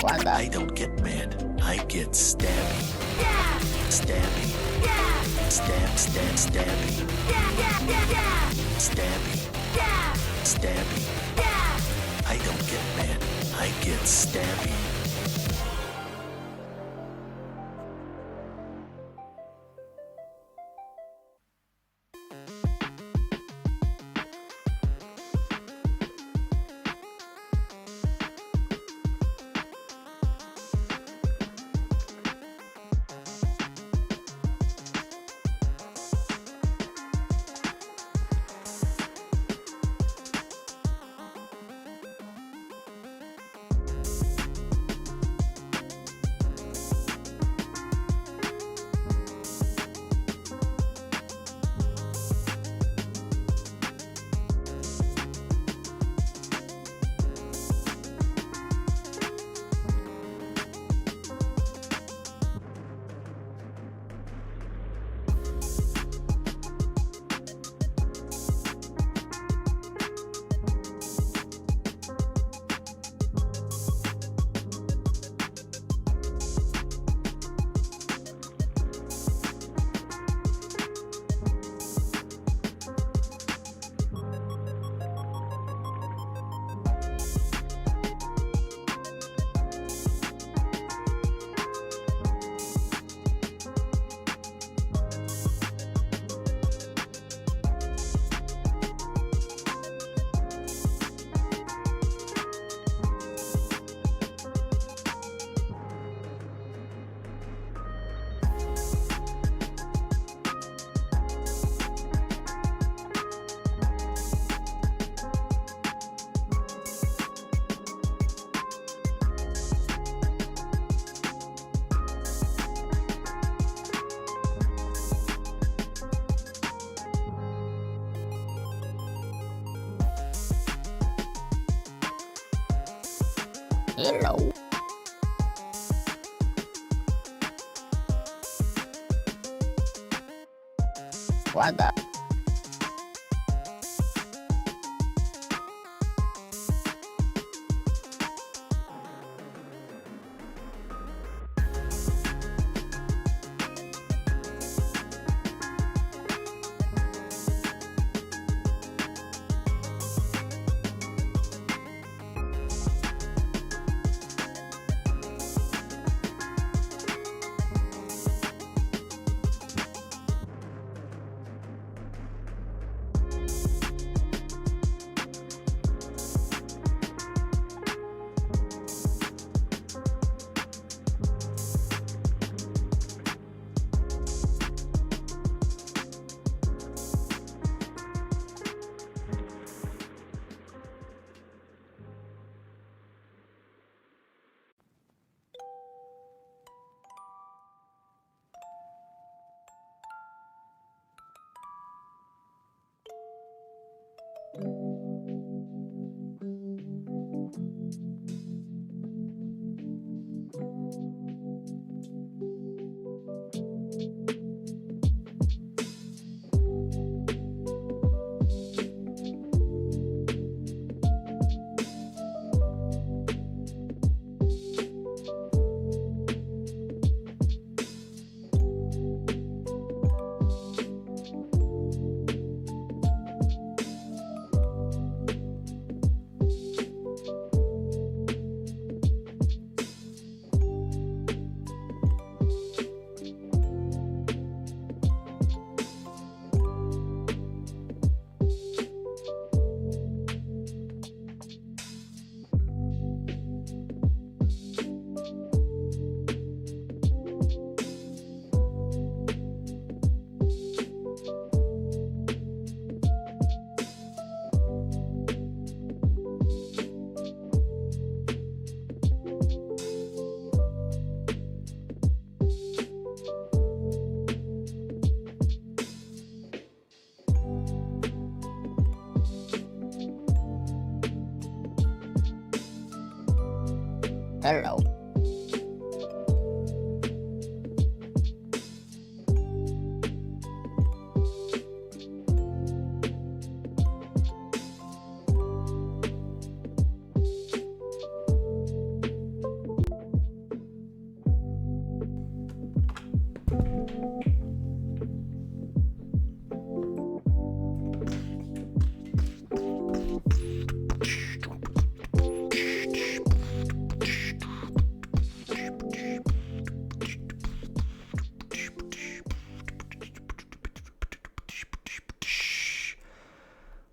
I don't get mad, I get stabby. Stabby. Stab, stab, stabby. Stabby. Stabby. I don't get mad, I get stabby. Hello. What the? Hello.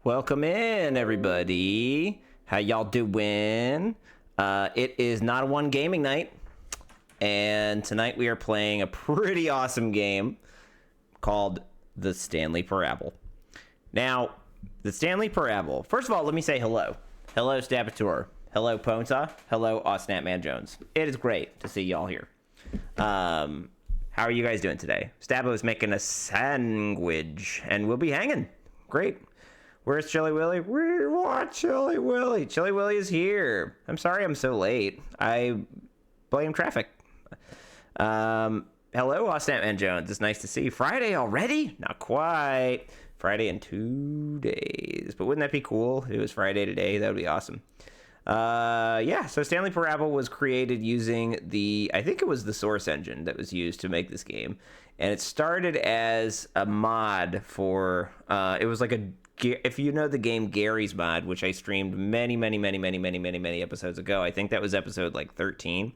Welcome in, everybody. How y'all doing? It is not a one gaming night, and tonight we are playing a pretty awesome game called the Stanley Parable. Now, the Stanley Parable. First of all, let me say hello. Hello, Stabator. Hello, Ponza. Hello, Snapman Jones. It is great to see y'all here. How are you guys doing today? Stabo is making a sandwich, and we'll be hanging. Great. Where's Chili Willy? We want Chili Willy. Chili Willy is here. I'm sorry I'm so late. I blame traffic. Hello, Snapman Jones. It's nice to see you. Friday already? Not quite. Friday in 2 days. But wouldn't that be cool if it was Friday today? That would be awesome. Yeah, so Stanley Parable was created using I think it was the source engine that was used to make this game. And it started as a mod for, it was like if you know the game Gary's Mod, which I streamed many episodes ago. I think that was episode like 13.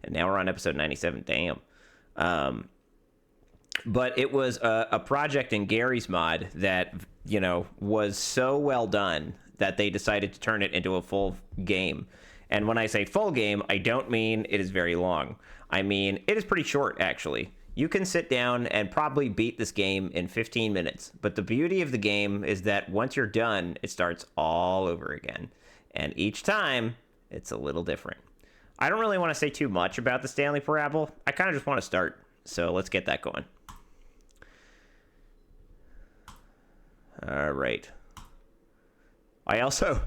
And now we're on episode 97. Damn. But it was a project in Gary's Mod that, was so well done that they decided to turn it into a full game. And when I say full game, I don't mean it is very long. I mean, it is pretty short, actually. You can sit down and probably beat this game in 15 minutes. But the beauty of the game is that once you're done, it starts all over again. And each time, it's a little different. I don't really want to say too much about the Stanley Parable. I kind of just want to start. So let's get that going. All right. I also,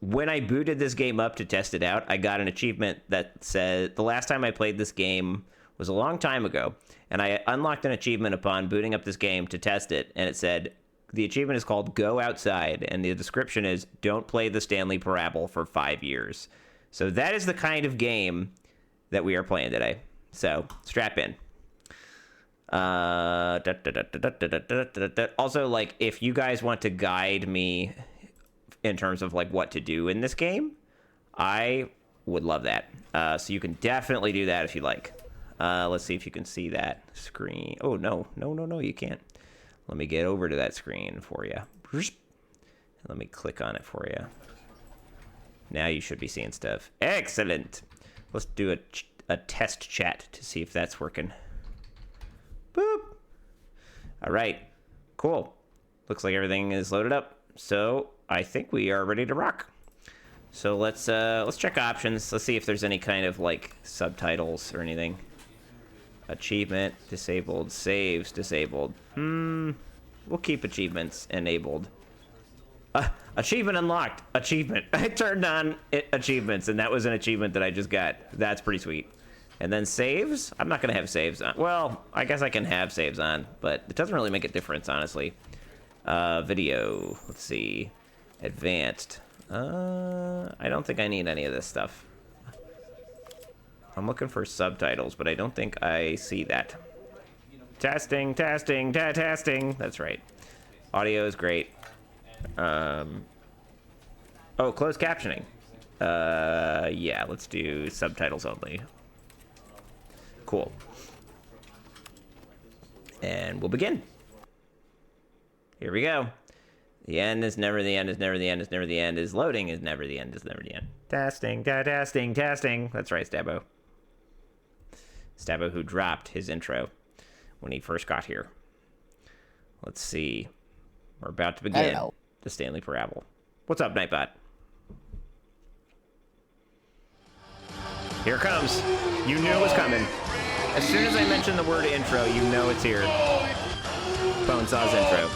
when I booted this game up to test it out, I got an achievement that said the last time I played this game was a long time ago, and I unlocked an achievement upon booting up this game to test it, and it said the achievement is called Go Outside, and the description is don't play the Stanley Parable for 5 years. So that is the kind of game that we are playing today. So strap in. Also, like, if you guys want to guide me in terms of like what to do in this game, I would love that. So you can definitely do that if you like. Let's see if you can see that screen. Oh, no, you can't. Let me get over to that screen for you. Let me click on it for you. Now you should be seeing stuff. Excellent. Let's do a test chat to see if that's working. Boop. All right, cool. Looks like everything is loaded up. So I think we are ready to rock. So let's check options. Let's see if there's any kind of like subtitles or anything. Achievement disabled, saves disabled. We'll keep achievements enabled. Achievement unlocked. Achievement. I turned on achievements, and that was an achievement that I just got. That's pretty sweet. And then saves. I'm not gonna have saves on. Well, I guess I can have saves on, but it doesn't really make a difference, honestly. Video. Let's see. Advanced. I don't think I need any of this stuff. I'm looking for subtitles, but I don't think I see that. Testing. That's right. Audio is great. Oh, closed captioning. Yeah, let's do subtitles only. Cool. And we'll begin. Here we go. The end is never the end, is never the end, is never the end, is loading, is never the end, is never the end. Testing. That's right, Stabo. Stabo, who dropped his intro when he first got here. Let's see. We're about to begin. Hello. The Stanley Parable. What's up, Nightbot? Here it comes. You knew it was coming. As soon as I mention the word intro, you know it's here. Bonesaw's intro.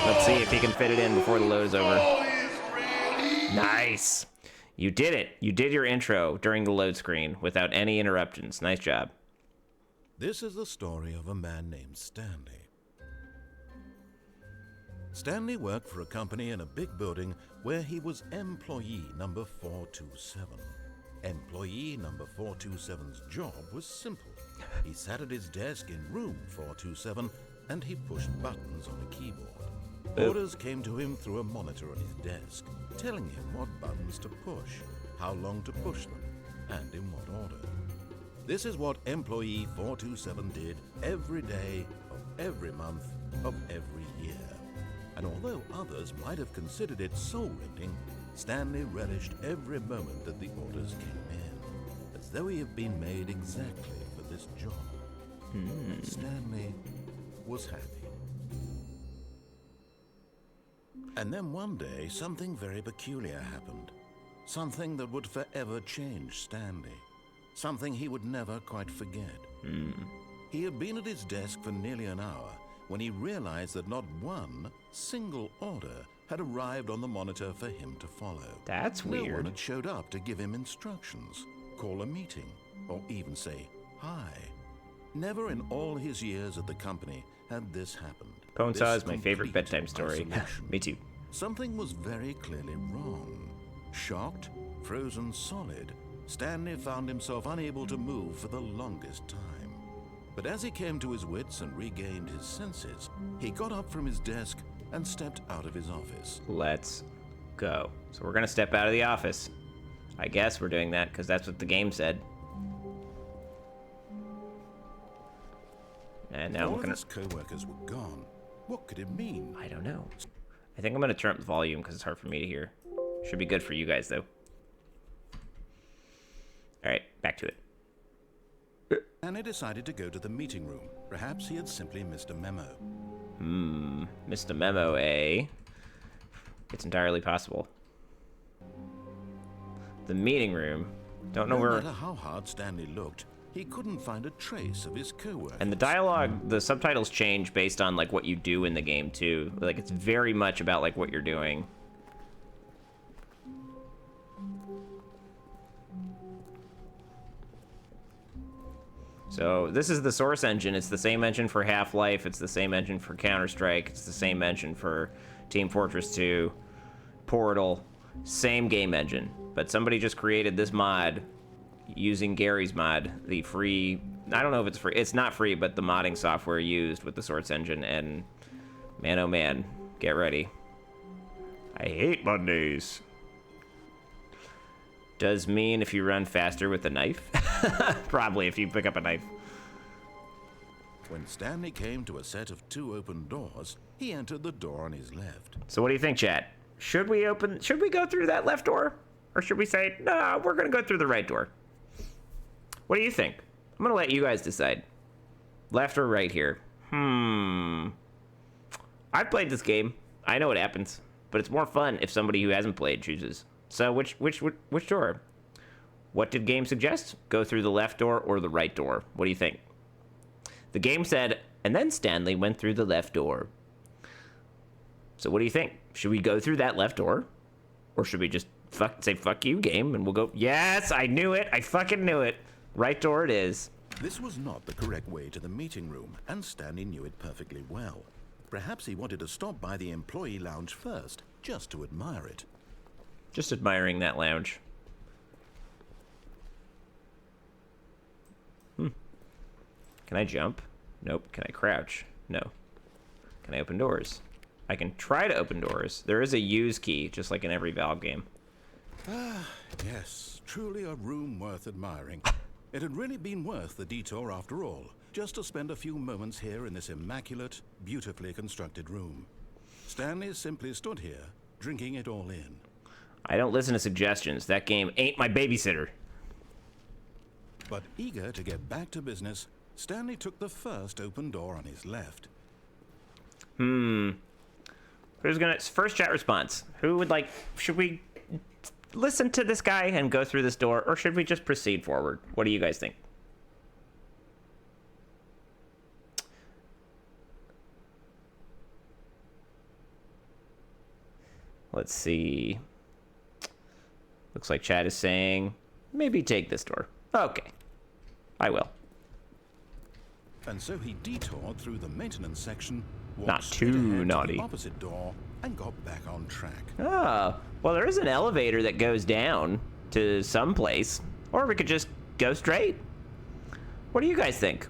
Let's see if he can fit it in before the load is over. Nice. You did it. You did your intro during the load screen without any interruptions. Nice job. This is the story of a man named Stanley. Stanley worked for a company in a big building where he was employee number 427. Employee number 427's job was simple. He sat at his desk in room 427 and he pushed buttons on a keyboard. Orders came to him through a monitor on his desk, telling him what buttons to push, how long to push them, and in what order. This is what employee 427 did every day of every month of every year. And although others might have considered it soul-rending, Stanley relished every moment that the orders came in, as though he had been made exactly for this job. Stanley was happy. And then one day, something very peculiar happened. Something that would forever change Stanley. Something he would never quite forget. He had been at his desk for nearly an hour when he realized that not one single order had arrived on the monitor for him to follow. That's No one weird. had showed up to give him instructions, call a meeting, or even say hi. Never in all his years at the company had this happened. Bonesaw This is my favorite complete bedtime story. isolation. Me too. Something was very clearly wrong. Shocked, frozen solid, Stanley found himself unable to move for the longest time. But as he came to his wits and regained his senses, he got up from his desk and stepped out of his office. Let's go. So we're gonna step out of the office. I guess we're doing that because that's what the game said. And now All we're of gonna... his co-workers were gone. What could it mean? I don't know. I think I'm gonna turn up the volume because it's hard for me to hear. Should be good for you guys though. All right, back to it. Annie decided to go to the meeting room. Perhaps he had simply missed a memo. Missed a memo, eh? It's entirely possible. The meeting room. Don't know No where... matter how hard Stanley looked, he couldn't find a trace of his co-workers. And the dialogue, the subtitles change based on like what you do in the game too. Like it's very much about like what you're doing. So this is the source engine. It's the same engine for Half-Life. It's the same engine for Counter-Strike. It's the same engine for Team Fortress 2, Portal. Same game engine. But somebody just created this mod using Gary's mod, the free... I don't know if it's free. It's not free, but the modding software used with the source engine. And man, oh man, get ready. I hate Mondays. Does mean if you run faster with a knife? Probably if you pick up a knife. When Stanley came to a set of 2 open doors, he entered the door on his left. So what do you think, chat? Should we go through that left door? Or should we say, no, we're gonna go through the right door? What do you think? I'm gonna let you guys decide. Left or right here? I've played this game. I know what happens. But it's more fun if somebody who hasn't played chooses. So which door? What did game suggest? Go through the left door or the right door? What do you think? The game said, and then Stanley went through the left door. So what do you think? Should we go through that left door? Or should we just say fuck you, game, and we'll go, yes, I knew it. I fucking knew it. Right door it is. This was not the correct way to the meeting room, and Stanley knew it perfectly well. Perhaps he wanted to stop by the employee lounge first, just to admire it. Just admiring that lounge. Can I jump? Nope. Can I crouch? No. Can I open doors? I can try to open doors. There is a use key, just like in every Valve game. Yes, truly a room worth admiring. It had really been worth the detour after all, just to spend a few moments here in this immaculate, beautifully constructed room. Stanley simply stood here, drinking it all in. I don't listen to suggestions. That game ain't my babysitter. But eager to get back to business, Stanley took the first open door on his left. Who's gonna... First chat response. Who would like... Should we listen to this guy and go through this door, or should we just proceed forward? What do you guys think? Let's see. Looks like chat is saying, maybe take this door. Okay. I will. And so he detoured through the maintenance section, walked Not straight too ahead to naughty. the opposite door, and got back on track. Oh, well, there is an elevator that goes down to some place. Or we could just go straight. What do you guys think?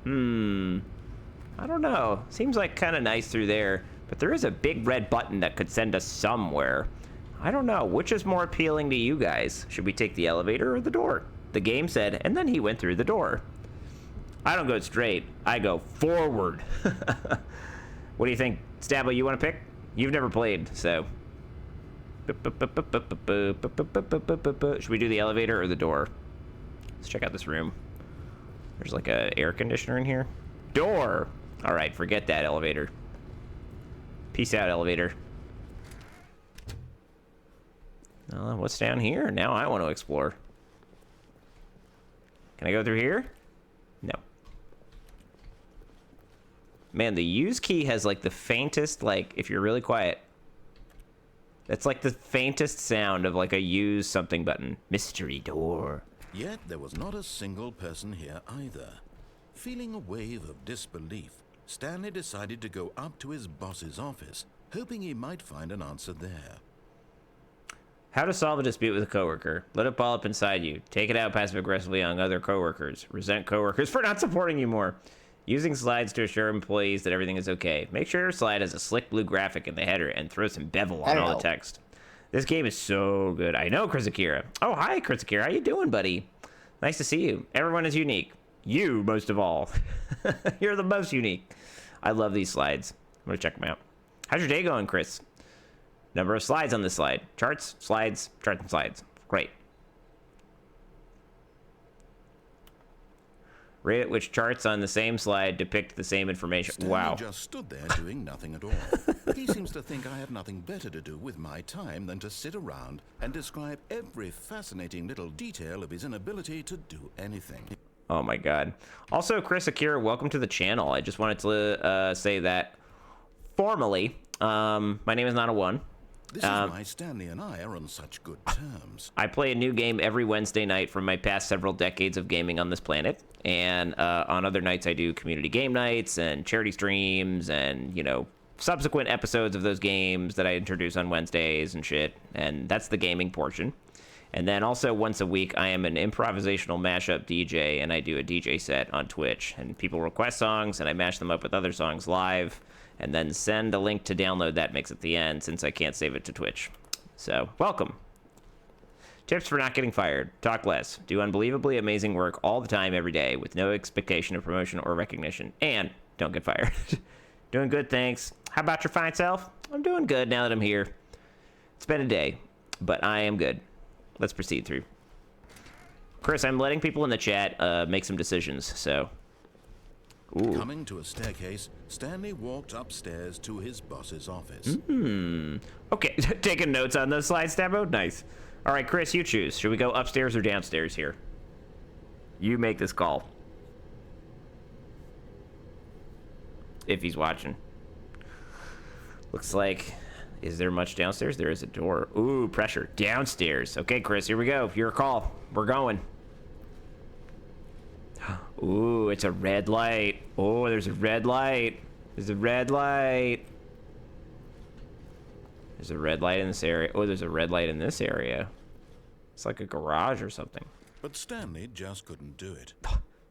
I don't know. Seems like kind of nice through there. But there is a big red button that could send us somewhere. I don't know. Which is more appealing to you guys? Should we take the elevator or the door? the game said, and then he went through the door. I don't go straight. I go forward. What do you think? Stabbo, you want to pick? You've never played, so. Should we do the elevator or the door? Let's check out this room. There's like a air conditioner in here. Door! All right, forget that elevator. Peace out, elevator. What's down here? Now I want to explore. Can I go through here? No. Man, the use key has like the faintest, like, if you're really quiet. That's like the faintest sound of like a use something button. Mystery door. Yet there was not a single person here either. Feeling a wave of disbelief, Stanley decided to go up to his boss's office, hoping he might find an answer there. How to solve a dispute with a coworker. Let it ball up inside you. Take it out passive-aggressively on other coworkers. Resent coworkers for not supporting you more. Using slides to assure employees that everything is okay. Make sure your slide has a slick blue graphic in the header and throw some bevel on all the text. This game is so good. I know, Chris Akira. Oh, hi, Chris Akira. How you doing, buddy? Nice to see you. Everyone is unique. You, most of all. You're the most unique. I love these slides. I'm going to check them out. How's your day going, Chris? Number of slides on this slide. Charts, slides, charts, and slides. Great. Rate at which charts on the same slide depict the same information. Stanley Wow. just stood there doing nothing at all. He seems to think I have nothing better to do with my time than to sit around and describe every fascinating little detail of his inability to do anything. Oh my god. Also, Chris Akira, welcome to the channel. I just wanted to say that formally, my name is Not a One. This is why Stanley and I are on such good terms. I play a new game every Wednesday night from my past several decades of gaming on this planet. And on other nights, I do community game nights and charity streams and, you know, subsequent episodes of those games that I introduce on Wednesdays and shit. And that's the gaming portion. And then also once a week, I am an improvisational mashup DJ, and I do a DJ set on Twitch. And people request songs, and I mash them up with other songs live, and then send a link to download that mix at the end, since I can't save it to Twitch. So, welcome. Tips for not getting fired. Talk less. Do unbelievably amazing work all the time, every day, with no expectation of promotion or recognition. And don't get fired. Doing good, thanks. How about your fine self? I'm doing good now that I'm here. It's been a day, but I am good. Let's proceed through. Chris, I'm letting people in the chat make some decisions, so. Ooh. Coming to a staircase, Stanley walked upstairs to his boss's office. Okay, taking notes on those slides, Stabbo? Nice. All right, Chris, you choose. Should we go upstairs or downstairs here? You make this call. If he's watching. Looks like... Is there much downstairs? There is a door. Ooh, pressure. Downstairs. Okay, Chris, here we go. Your call. We're going. Ooh, it's a red light. Oh, there's a red light. There's a red light. There's a red light in this area. Oh, there's a red light in this area. It's like a garage or something. But Stanley just couldn't do it.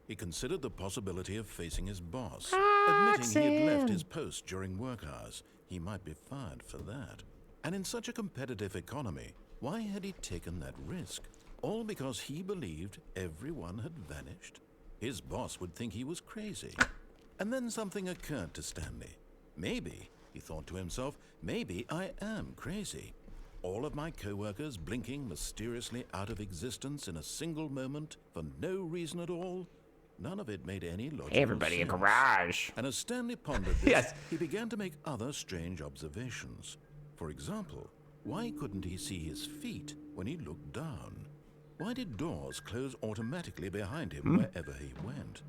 He considered the possibility of facing his boss, admitting he had left his post during work hours. He might be fired for that. And in such a competitive economy, why had he taken that risk? All because he believed everyone had vanished? His boss would think he was crazy. And then something occurred to Stanley. Maybe, he thought to himself, maybe I am crazy. All of my co-workers blinking mysteriously out of existence in a single moment for no reason at all? None of it made any logical sense. Everybody in garage. And as Stanley pondered this, Yes. he began to make other strange observations. For example, why couldn't he see his feet when he looked down? Why did doors close automatically behind him wherever he went?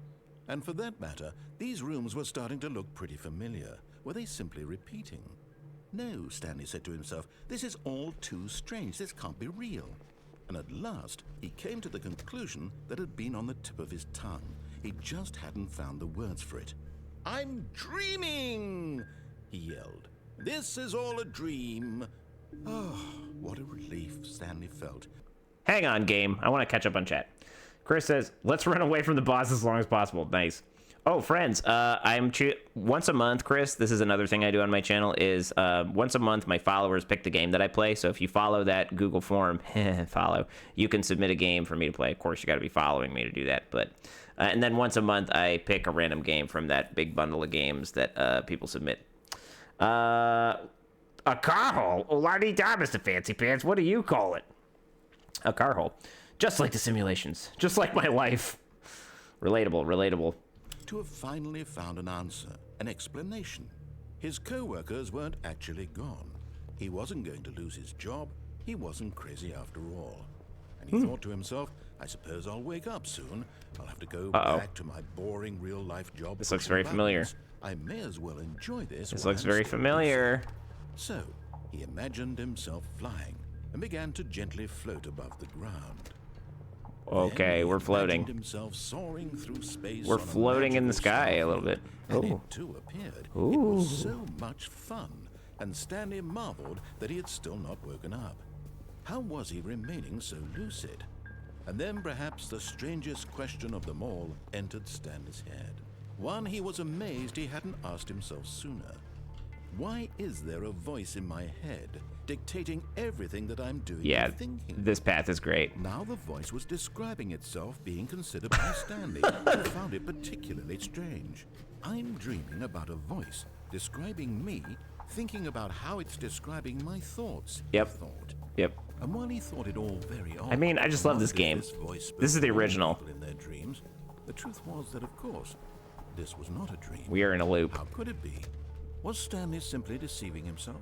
And for that matter, these rooms were starting to look pretty familiar. Were they simply repeating? No, Stanley said to himself, this is all too strange. This can't be real. And at last, he came to the conclusion that had been on the tip of his tongue. He just hadn't found the words for it. I'm dreaming, he yelled. This is all a dream. Oh, what a relief Stanley felt. Hang on, game. I want to catch up on chat. Chris says, let's run away from the boss as long as possible. Nice. Oh, friends, once a month, Chris, this is another thing I do on my channel, is once a month my followers pick the game that I play. So if you follow that Google form, you can submit a game for me to play. Of course, you got to be following me to do that. But and then once a month, I pick a random game from that big bundle of games that people submit. A car hole? Oh, la-dee-da, Mr. Fancy Pants. What do you call it? A car hole. Just like the simulations. Just like my life. Relatable, relatable. To have finally found an answer, an explanation. His co-workers weren't actually gone. He wasn't going to lose his job. He wasn't crazy after all. And he thought to himself, I suppose I'll wake up soon. I'll have to go back to my boring real-life job. This looks very familiar. I may as well enjoy this. This looks very familiar. So, he imagined himself flying and began to gently float above the ground. Okay, we're floating. Himself soaring through space. We're floating in the sky a little bit. And it too appeared. It was so much fun, and Stanley marveled that he had still not woken up. How was he remaining so lucid? And then perhaps the strangest question of them all entered Stanley's head. One he was amazed he hadn't asked himself sooner. Why is there a voice in my head dictating everything that I'm doing and thinking? This path is great. Now the voice was describing itself being considered by Stanley, who found it particularly strange. I'm dreaming about a voice describing me, thinking about how it's describing my thoughts. Yep. Yep. And while he thought it all very odd, I mean, I just love this game. This is the original. In their dreams, the truth was that, of course, this was not a dream. We are in a loop. How could it be? Was Stanley simply deceiving himself?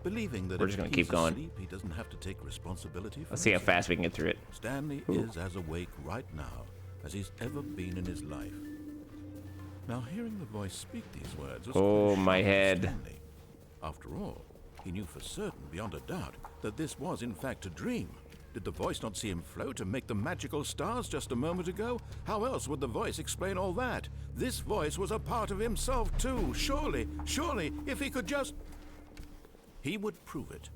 Believing that we're just going to keep going. Asleep, he doesn't have to take responsibility for Let's see how fast we can get through it. Stanley is as awake right now as he's ever been in his life. Now, hearing the voice speak these words was my head. Stanley. After all, he knew for certain, beyond a doubt, that this was in fact a dream. Did the voice not see him float and make the magical stars just a moment ago? How else would the voice explain all that? This voice was a part of himself too. Surely, if he could just... He would prove it.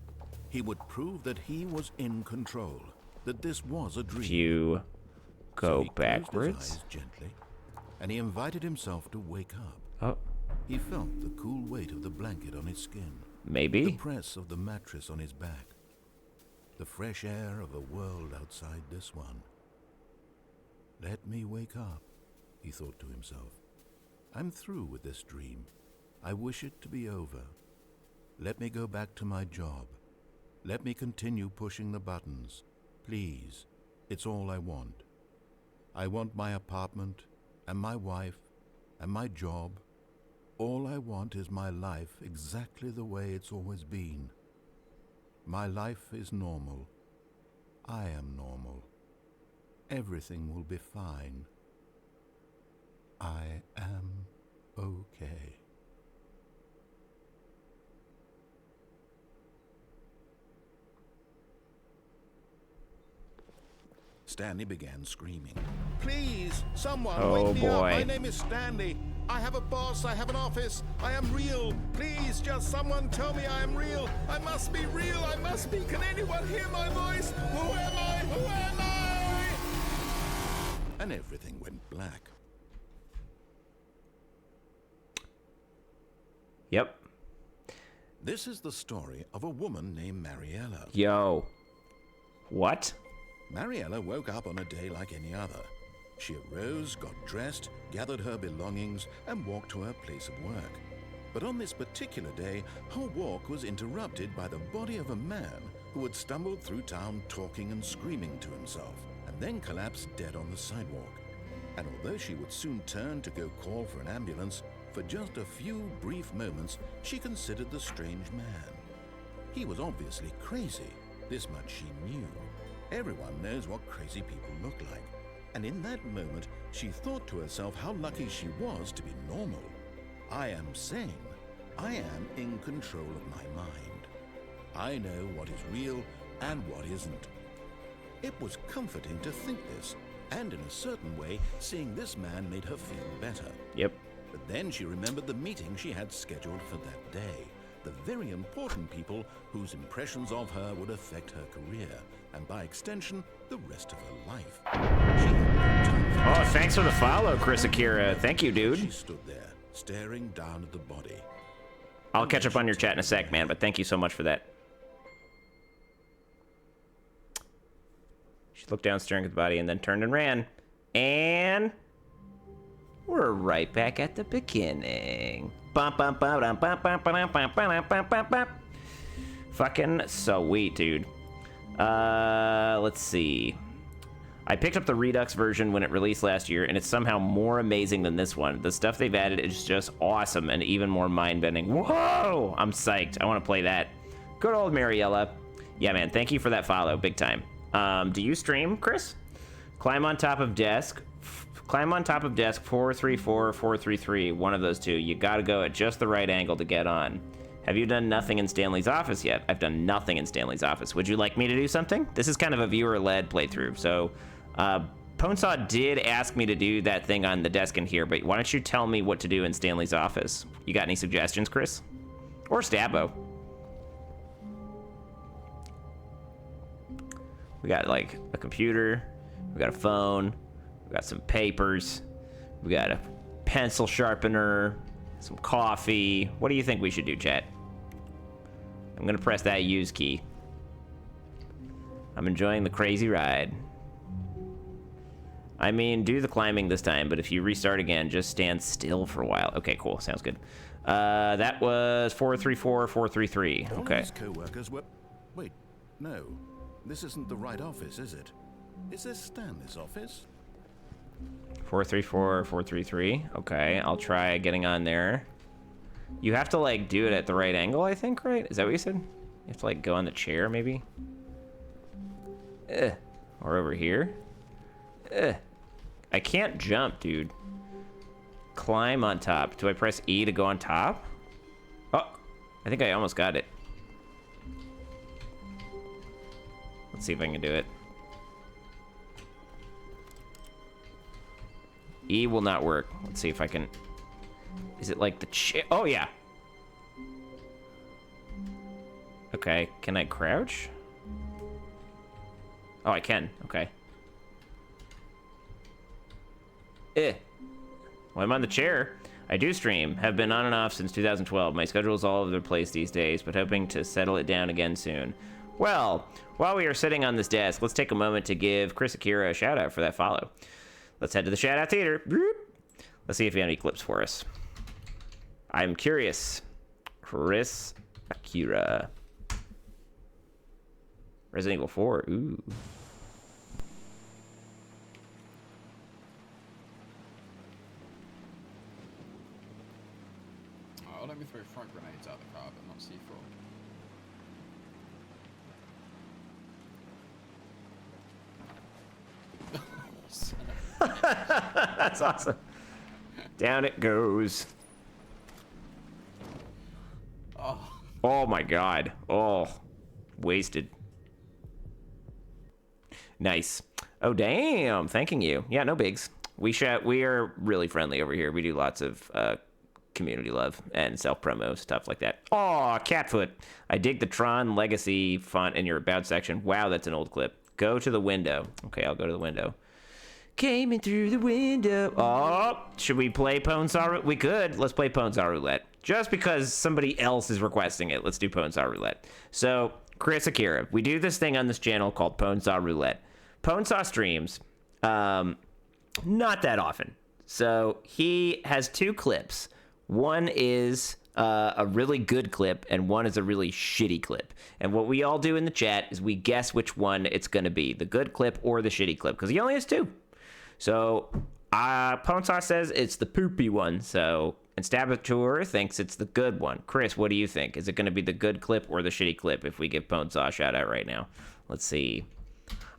He would prove that he was in control, that this was a dream. If you go so he backwards. Closed his eyes gently, and he invited himself to wake up. Oh. He felt the cool weight of the blanket on his skin. Maybe. The press of the mattress on his back. The fresh air of a world outside this one. Let me wake up, he thought to himself. I'm through with this dream. I wish it to be over. Let me go back to my job. Let me continue pushing the buttons. Please, it's all I want. I want my apartment, and my wife, and my job. All I want is my life exactly the way it's always been. My life is normal. I am normal. Everything will be fine. I am okay. Stanley began screaming. Please, someone wake me up. My name is Stanley. I have a boss. I have an office. I am real. Please, just someone tell me I am real. I must be real. I must be. Can anyone hear my voice? Who am I? Who am I? And everything went black. Yep. This is the story of a woman named Mariella. Yo. What? Mariella woke up on a day like any other. She arose, got dressed, gathered her belongings, and walked to her place of work. But on this particular day, her walk was interrupted by the body of a man who had stumbled through town talking and screaming to himself, and then collapsed dead on the sidewalk. And although she would soon turn to go call for an ambulance, for just a few brief moments, she considered the strange man. He was obviously crazy. This much she knew. Everyone knows what crazy people look like. And in that moment, she thought to herself how lucky she was to be normal. I am sane. I am in control of my mind. I know what is real and what isn't. It was comforting to think this, and in a certain way, seeing this man made her feel better. Yep. But then she remembered the meeting she had scheduled for that day. the very important people whose impressions of her would affect her career, and by extension, the rest of her life. She had no time for Oh, thanks for the follow, Chris Akira. Thank you, She dude. stood there, staring down at the body. I'll catch up on your chat in a sec, man, but thank you so much for that. She looked down, staring at the body, and then turned and ran. And we're right back at the beginning. Fucking sweet, dude. Let's see. I picked up the Redux version when it released last year, and it's somehow more amazing than this one. The stuff they've added is just awesome and even more mind-bending. Whoa! I'm psyched. I want to play that. Good old Mariella. Yeah, man, thank you for that follow. Big time. Do you stream, Chris? Climb on top of desk. Climb on top of desk 434, 433. One of those two. You gotta go at just the right angle to get on. Have you done nothing in Stanley's office yet? I've done nothing in Stanley's office. Would you like me to do something? This is kind of a viewer-led playthrough, so... Ponesaw did ask me to do that thing on the desk in here, but why don't you tell me what to do in Stanley's office? You got any suggestions, Chris? Or Stabbo? We got, like, a computer. We got a phone. We got some papers. We got a pencil sharpener. Some coffee. What do you think we should do, chat? I'm gonna press that use key. I'm enjoying the crazy ride. I mean, do the climbing this time, but if you restart again, just stand still for a while. Okay, cool. Sounds good. That was 434, 433. All Okay. his co-workers were... Wait, no. This isn't the right office, is it? Is this Stanley's office? 434, 433. Okay, I'll try getting on there. You have to, like, do it at the right angle, I think, right? Is that what you said? You have to, like, go on the chair, maybe? Or over here? I can't jump, dude. Climb on top. Do I press E to go on top? Oh, I think I almost got it. Let's see if I can do it. E will not work. Let's see if I can... Is it like the chair? Oh, yeah. Okay, can I crouch? Oh, I can. Okay. Well, I'm on the chair. I do stream. Have been on and off since 2012. My schedule is all over the place these days, but hoping to settle it down again soon. Well, while we are sitting on this desk, let's take a moment to give Chris Akira a shout out for that follow. Let's head to the shout out theater. Let's see if we have any clips for us. I'm curious. Chris Akira. Resident Evil 4. Ooh. Oh, let me throw front grenades out the car, but not C4. That's awesome. Down it goes. Oh. Oh my god. Oh. Wasted. Nice. Oh damn. Thanking you. Yeah, no bigs. We are really friendly over here. We do lots of community love and self-promo, stuff like that. Oh, Catfoot. I dig the Tron Legacy font in your About section. Wow, that's an old clip. Go to the window. Okay, I'll go to the window. Came in through the window. Oh, should we play Ponesaw Roulette? We could. Let's play Ponesaw Roulette. Just because somebody else is requesting it, let's do Ponesaw Roulette. So, Chris Akira, we do this thing on this channel called Ponesaw Roulette. Ponesaw streams, not that often. So, he has two clips. One is a really good clip, and one is a really shitty clip. And what we all do in the chat is we guess which one it's going to be, the good clip or the shitty clip, because he only has two. So, Ponesaw says it's the poopy one, so, and Stabateur thinks it's the good one. Chris, what do you think? Is it going to be the good clip or the shitty clip if we give Ponesaw a shout out right now? Let's see.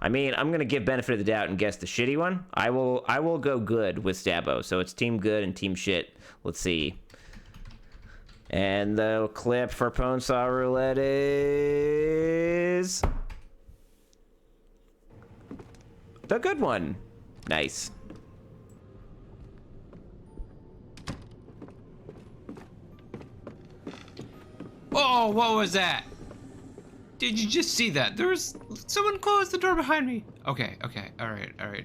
I mean, I'm going to give benefit of the doubt and guess the shitty one. I will go good with Stabbo, so it's team good and team shit. Let's see. And the clip for Ponesaw Roulette is the good one. Nice. Oh, what was that? Did you just see that? There was someone closed the door behind me. Okay, all right.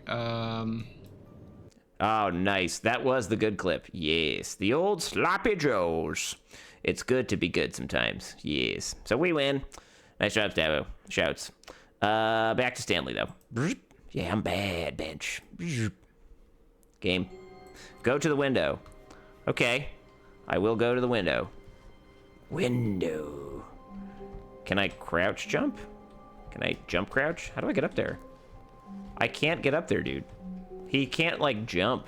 Oh, nice. That was the good clip. Yes, the old sloppy joes. It's good to be good sometimes. Yes. So we win. Nice job, Stavo. Shouts. Back to Stanley, though. Yeah, I'm bad, bench. Game. Go to the window. Okay. I will go to the window. Window. Can I crouch jump? Can I jump crouch? How do I get up there? I can't get up there, dude. He can't, like, jump.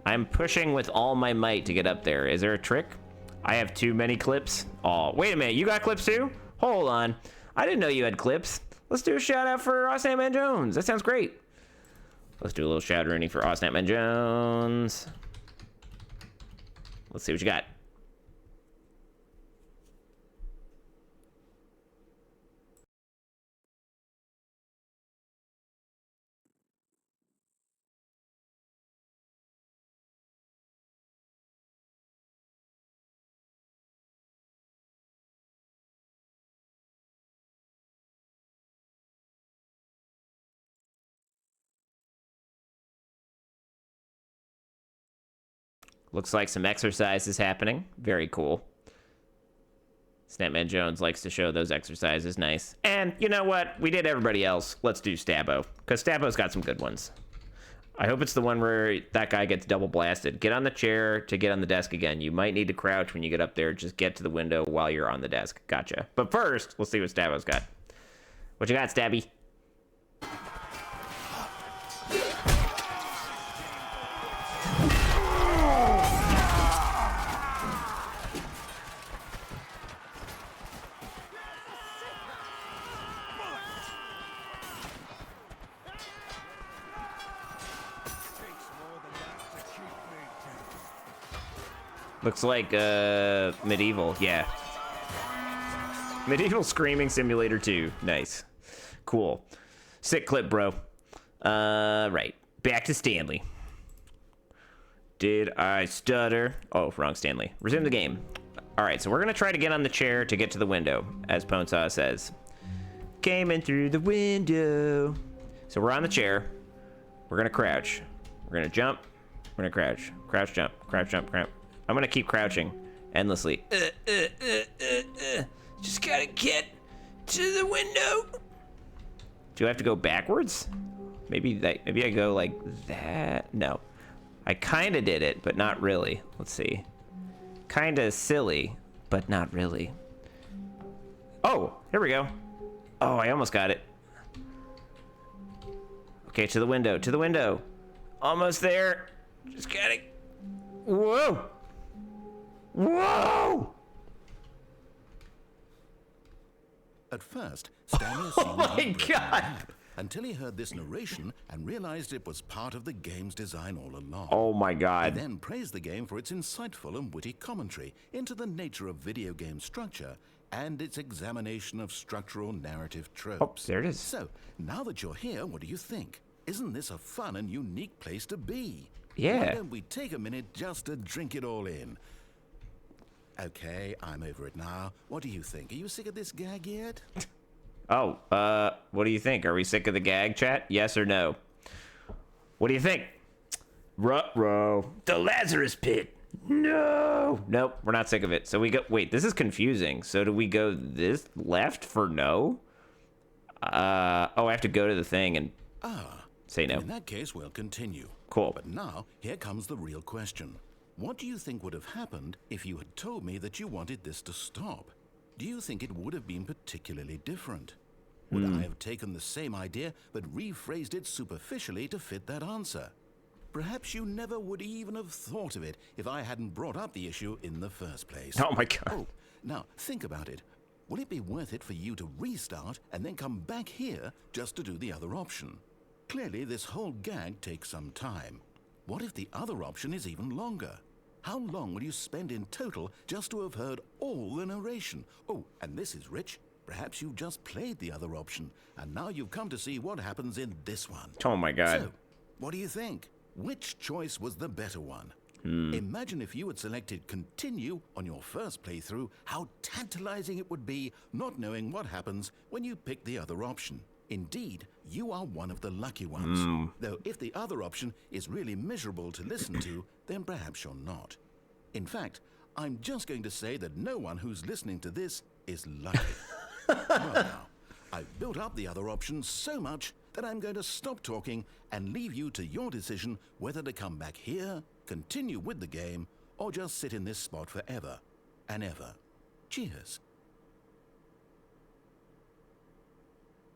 I'm pushing with all my might to get up there. Is there a trick? I have too many clips. Oh, wait a minute. You got clips too? Hold on. I didn't know you had clips. Let's do a shout out for Stanley Jones. That sounds great. Let's do a little shout outing for Stanley Jones. Let's see what you got. Looks like some exercise is happening. Very cool. Snapman Jones likes to show those exercises. Nice. And you know what? We did everybody else. Let's do Stabo. Because Stabo's got some good ones. I hope it's the one where that guy gets double blasted. Get on the chair to get on the desk again. You might need to crouch when you get up there. Just get to the window while you're on the desk. Gotcha. But first, we'll see what Stabo's got. What you got, Stabby? Looks like Medieval, yeah. Medieval Screaming Simulator 2. Nice. Cool. Sick clip, bro. Right. Back to Stanley. Did I stutter? Oh, wrong Stanley. Resume the game. Alright, so we're gonna try to get on the chair to get to the window, as Ponsa says. Came in through the window. So we're on the chair. We're gonna crouch. We're gonna jump. We're gonna crouch. Crouch, jump. Crouch, jump, crouch. I'm gonna keep crouching endlessly. Just gotta get to the window. Do I have to go backwards? Maybe I go like that. No, I kind of did it, but not really. Let's see. Kind of silly, but not really. Oh, here we go. Oh, I almost got it. Okay, to the window. To the window. Almost there. Just gotta. Whoa. Whoa! At first, Stanley Oh my God! Until he heard this narration and realized it was part of the game's design all along. Oh my God. He then praised the game for its insightful and witty commentary into the nature of video game structure and its examination of structural narrative tropes. Oh, there it is. So, now that you're here, what do you think? Isn't this a fun and unique place to be? Yeah. Why don't we take a minute just to drink it all in? Okay, I'm over it now. What do you think? Are you sick of this gag yet? Oh, what do you think? Are we sick of the gag, chat? Yes or no? What do you think? Ruh-roh. The Lazarus Pit. No. Nope, we're not sick of it. So we go, wait, this is confusing. So do we go this left for no? Oh, I have to go to the thing and say no. In that case, we'll continue. Cool. But now, here comes the real question. What do you think would have happened if you had told me that you wanted this to stop? Do you think it would have been particularly different? Would I have taken the same idea but rephrased it superficially to fit that answer? Perhaps you never would even have thought of it if I hadn't brought up the issue in the first place. Oh my God. Oh, now think about it. Will it be worth it for you to restart and then come back here just to do the other option? Clearly, this whole gag takes some time. What if the other option is even longer? How long will you spend in total just to have heard all the narration? Oh, and this is rich. Perhaps you just played the other option, and now you've come to see what happens in this one. Oh my God. So, what do you think? Which choice was the better one? Imagine if you had selected continue on your first playthrough, how tantalizing it would be not knowing what happens when you pick the other option. Indeed, you are one of the lucky ones. Though if the other option is really miserable to listen to, then perhaps you're not. In fact, I'm just going to say that no one who's listening to this is lucky. Well now, I've built up the other options so much that I'm going to stop talking and leave you to your decision whether to come back here, continue with the game, or just sit in this spot forever and ever. Cheers.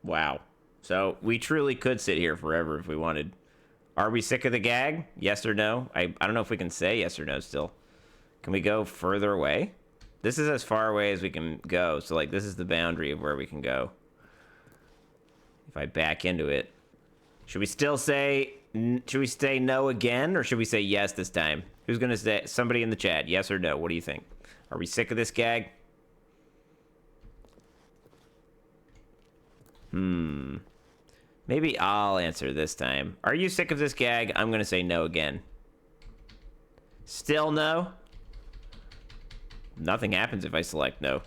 Wow. So we truly could sit here forever if we wanted. Are we sick of the gag? Yes or no? I don't know if we can say yes or no still. Can we go further away? This is as far away as we can go. So, like, this is the boundary of where we can go. If I back into it. Should we still say... Should we say no again? Or should we say yes this time? Who's going to say... Somebody in the chat. Yes or no? What do you think? Are we sick of this gag? Maybe I'll answer this time. Are you sick of this gag? I'm going to say no again. Still no? Nothing happens if I select no.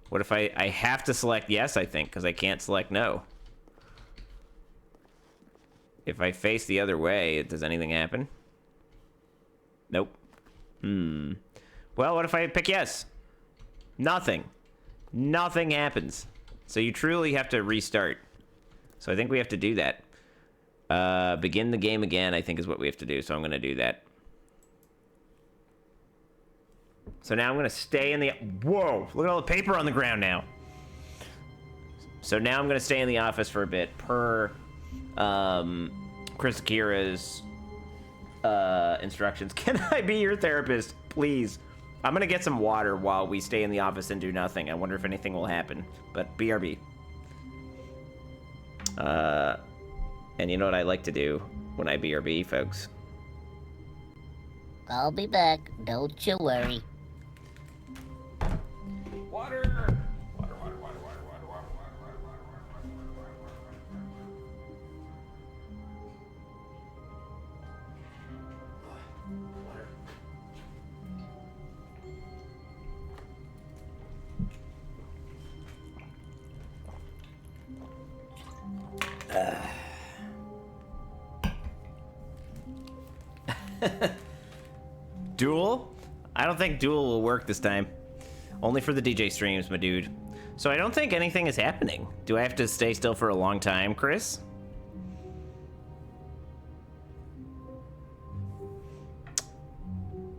What if I have to select yes, I think, because I can't select no. If I face the other way, does anything happen? Nope. Well, what if I pick yes? Nothing. Nothing happens. So you truly have to restart. So I think we have to do that. Begin the game again, I think is what we have to do. So I'm going to do that. So now I'm going to stay in the... Whoa! Look at all the paper on the ground now. So now I'm going to stay in the office for a bit per Chris Akira's instructions. Can I be your therapist? Please. I'm going to get some water while we stay in the office and do nothing. I wonder if anything will happen. But BRB. And you know what I like to do when I BRB, folks? I'll be back. Don't you worry. Water! Water, water, water, water, water, water, water, Duel? I don't think Duel will work this time. Only for the DJ streams, my dude. So I don't think anything is happening. Do I have to stay still for a long time, Chris?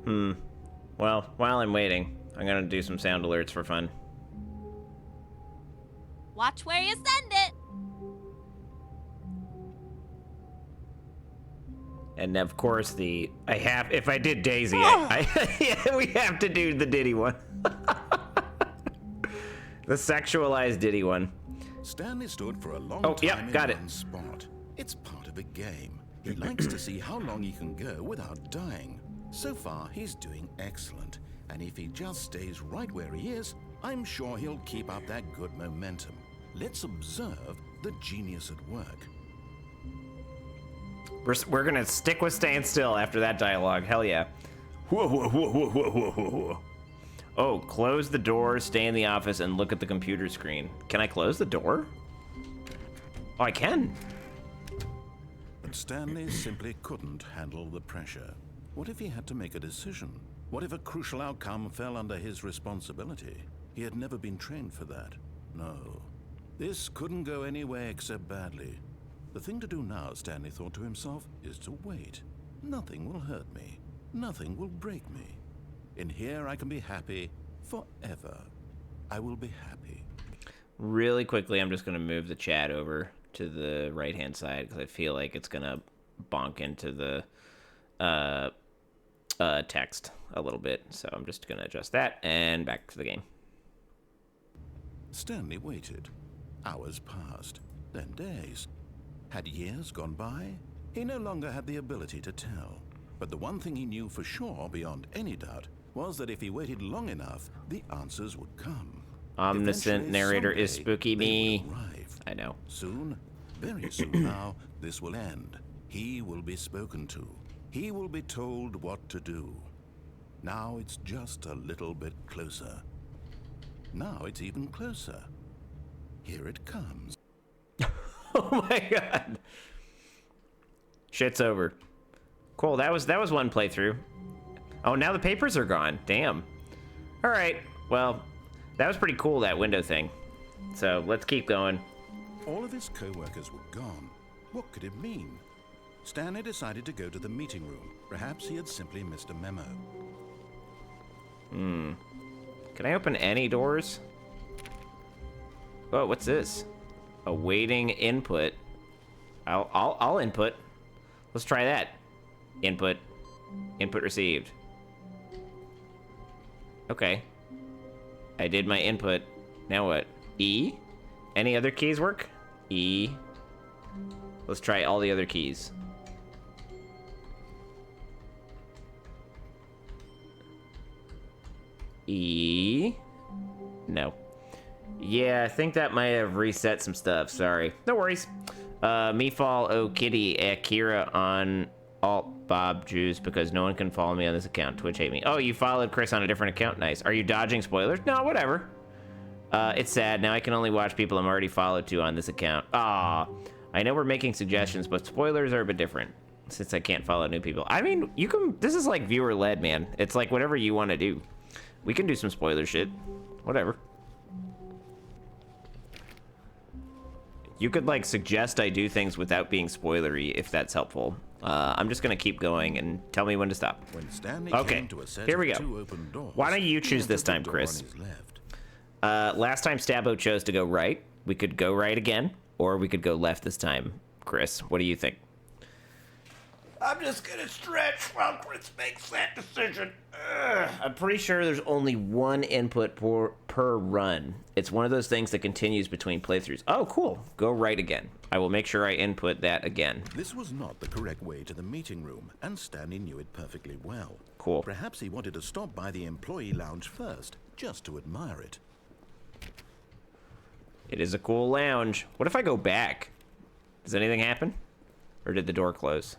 Well, while I'm waiting, I'm gonna do some sound alerts for fun. Watch where you send it. And of course, if I did Daisy, yeah, we have to do the Diddy one. The sexualized Diddy one. Stanley stood for a long time in one spot. It's part of a game. He likes to see how long he can go without dying. So far, he's doing excellent. And if he just stays right where he is, I'm sure he'll keep up that good momentum. Let's observe the genius at work. We're gonna stick with staying still after that dialogue. Hell yeah. Whoa, whoa, whoa, whoa, whoa, whoa, whoa, whoa. Oh, close the door, stay in the office, and look at the computer screen. Can I close the door? Oh, I can. But Stanley simply couldn't handle the pressure. What if he had to make a decision? What if a crucial outcome fell under his responsibility? He had never been trained for that. No. This couldn't go any way except badly. The thing to do now, Stanley thought to himself, is to wait. Nothing will hurt me. Nothing will break me. In here, I can be happy forever. I will be happy. Really quickly, I'm just going to move the chat over to the right-hand side because I feel like it's going to bonk into the text a little bit. So I'm just going to adjust that and back to the game. Stanley waited. Hours passed, then days. Had years gone by? He no longer had the ability to tell. But the one thing he knew for sure, beyond any doubt, was that if he waited long enough, the answers would come. Omniscient Eventually, narrator is someday, spooky they me. will arrive. I know. Soon, very soon now, this will end. He will be spoken to. He will be told what to do. Now it's just a little bit closer. Now it's even closer. Here it comes. Oh my god. Shit's over. Cool, that was one playthrough. Oh, now the papers are gone. Damn. All right. Well, that was pretty cool, that window thing. So let's keep going. All of his co-workers were gone. What could it mean? Stanley decided to go to the meeting room. Perhaps he had simply missed a memo. Can I open any doors? Oh, what's this? Awaiting input. I'll input. Let's try that. Input. Input received. Okay. I did my input. Now what? E? Any other keys work? E. Let's try all the other keys. E. No. Yeah, I think that might have reset some stuff. Sorry. No worries. Me fall oh kitty Akira on alt Bob Juice because no one can follow me on this account. Twitch hate me. Oh, you followed Chris on a different account. Nice. Are you dodging spoilers? No, whatever. It's sad. Now I can only watch people I'm already followed to on this account. Ah, I know we're making suggestions, but spoilers are a bit different since I can't follow new people. I mean, you can. This is like viewer led, man. It's like whatever you want to do. We can do some spoiler shit. Whatever. You could like suggest I do things without being spoilery if that's helpful. I'm just gonna keep going and tell me when to stop. When Stanley Okay, came to a set here we of go. two open doors, Why don't you he choose this entered the time, door Chris? on his left. Last time Stabbo chose to go right. We could go right again, or we could go left this time. Chris, what do you think? I'm just gonna stretch while Chris makes that decision. I'm pretty sure there's only one input per run. It's one of those things that continues between playthroughs. Oh, cool. Go right again. I will make sure I input that again. This was not the correct way to the meeting room, and Stanley knew it perfectly well. Cool. Perhaps he wanted to stop by the employee lounge first, just to admire it. It is a cool lounge. What if I go back? Does anything happen? Or did the door close?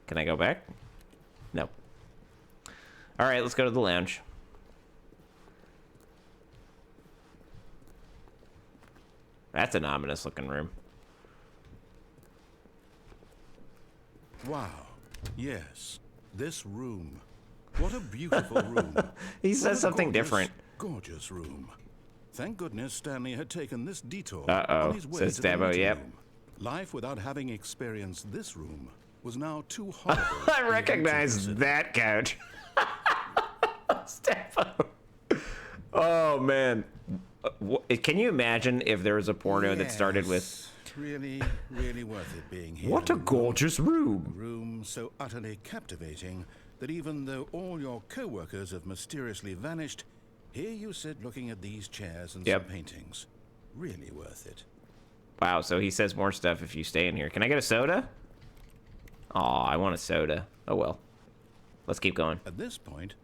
Can I go back? No. All right, let's go to the lounge. That's an ominous looking room. Wow. Yes. This room. What a beautiful room. He What says a something gorgeous, different. Gorgeous room. Thank goodness Stanley had taken this detour Uh-oh, on his way says to the Stabbo, meeting yep. room. Life without having experienced this room was now too horrible. I even to recognize consider. that couch. Stefan. Oh, man. Can you imagine if there was a porno that started with... Yes, really, really worth it being here. What a in the gorgeous room. room so utterly captivating that even though all your co-workers have mysteriously vanished, here you sit looking at these chairs and Yep. some paintings. Really worth it. Wow, so he says more stuff if you stay in here. Can I get a soda? Aw, I want a soda. Oh, well. Let's keep going. At this point,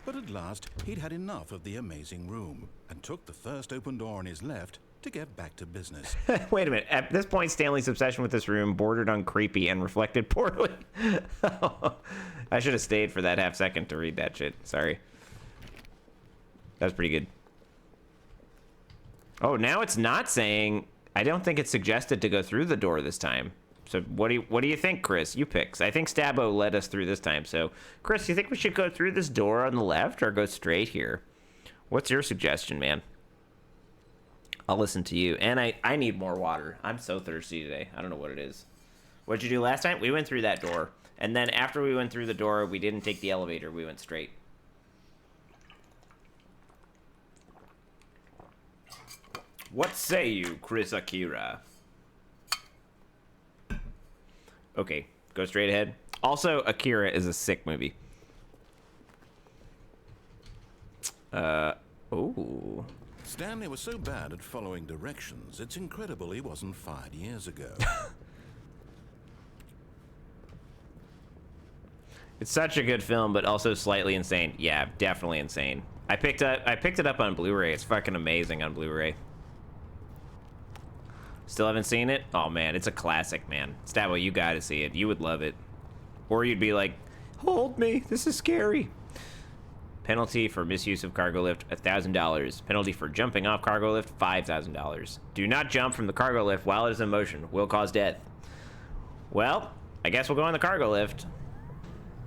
but at last, he'd had enough of the amazing room and took the first open door on his left to get back to business. Wait a minute. At this point, Stanley's obsession with this room bordered on creepy and reflected poorly. I should have stayed for that half second to read that shit. Sorry. That was pretty good. Oh, now it's not saying... I don't think it's suggested to go through the door this time. So what do you think, Chris? You pick. I think Stabbo led us through this time. So, Chris, you think we should go through this door on the left or go straight here? What's your suggestion, man? I'll listen to you. And I need more water. I'm so thirsty today. I don't know what it is. What'd you do last time? We went through that door. And then after we went through the door, we didn't take the elevator. We went straight. What say you, Chris Akira? Okay, go straight ahead. Also, Akira is a sick movie. Oh. Stanley was so bad at following directions, it's incredible he wasn't fired years ago. It's such a good film, but also slightly insane. Yeah, definitely insane. I picked it up on Blu-ray. It's fucking amazing on Blu-ray. Still haven't seen it? Oh man, it's a classic, man. Stabbo, you gotta see it. You would love it. Or you'd be like, hold me, this is scary. Penalty for misuse of cargo lift, $1,000. Penalty for jumping off cargo lift, $5,000. Do not jump from the cargo lift while it is in motion. Will cause death. Well, I guess we'll go on the cargo lift.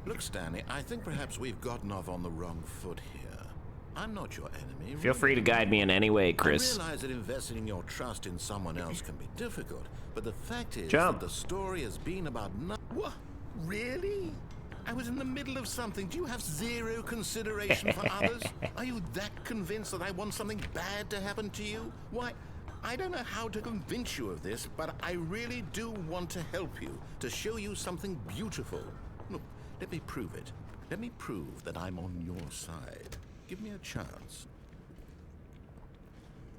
Look, Stanley, I think perhaps we've gotten off on the wrong foot here. I'm not your enemy. Feel free to guide me in any way, I Chris. realize that investing your trust in someone else can be difficult, but the fact is Jump. that the story has been about What? Really? I was in the middle of something. Do you have zero consideration for others? Are you that convinced that I want something bad to happen to you? Why, I don't know how to convince you of this, but I really do want to help you, to show you something beautiful. Look, let me prove it. Let me prove that I'm on your side. Give me a chance.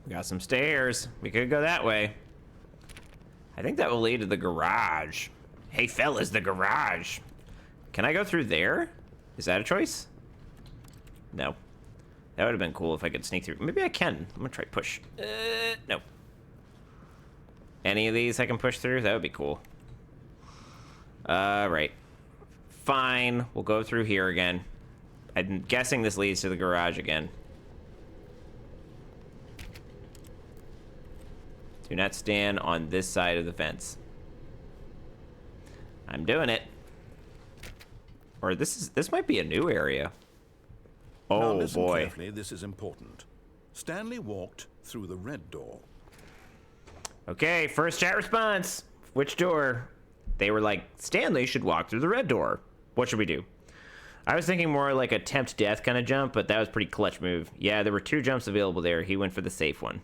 We got some stairs. We could go that way. I think that will lead to the garage. Hey, fellas, the garage. Can I go through there? Is that a choice? No. That would have been cool if I could sneak through. Maybe I can. I'm gonna try push. No. Any of these I can push through? That would be cool. Right. Fine. We'll go through here again. I'm guessing this leads to the garage again. Do not stand on this side of the fence. I'm doing it. Or this might be a new area. Now Oh listen boy. carefully, this is important. Stanley walked through the red door. Okay, first chat response. Which door? They were like, Stanley should walk through the red door. What should we do? I was thinking more like a tempt death kind of jump, but that was a pretty clutch move. Yeah, there were 2 jumps available there. He went for the safe one.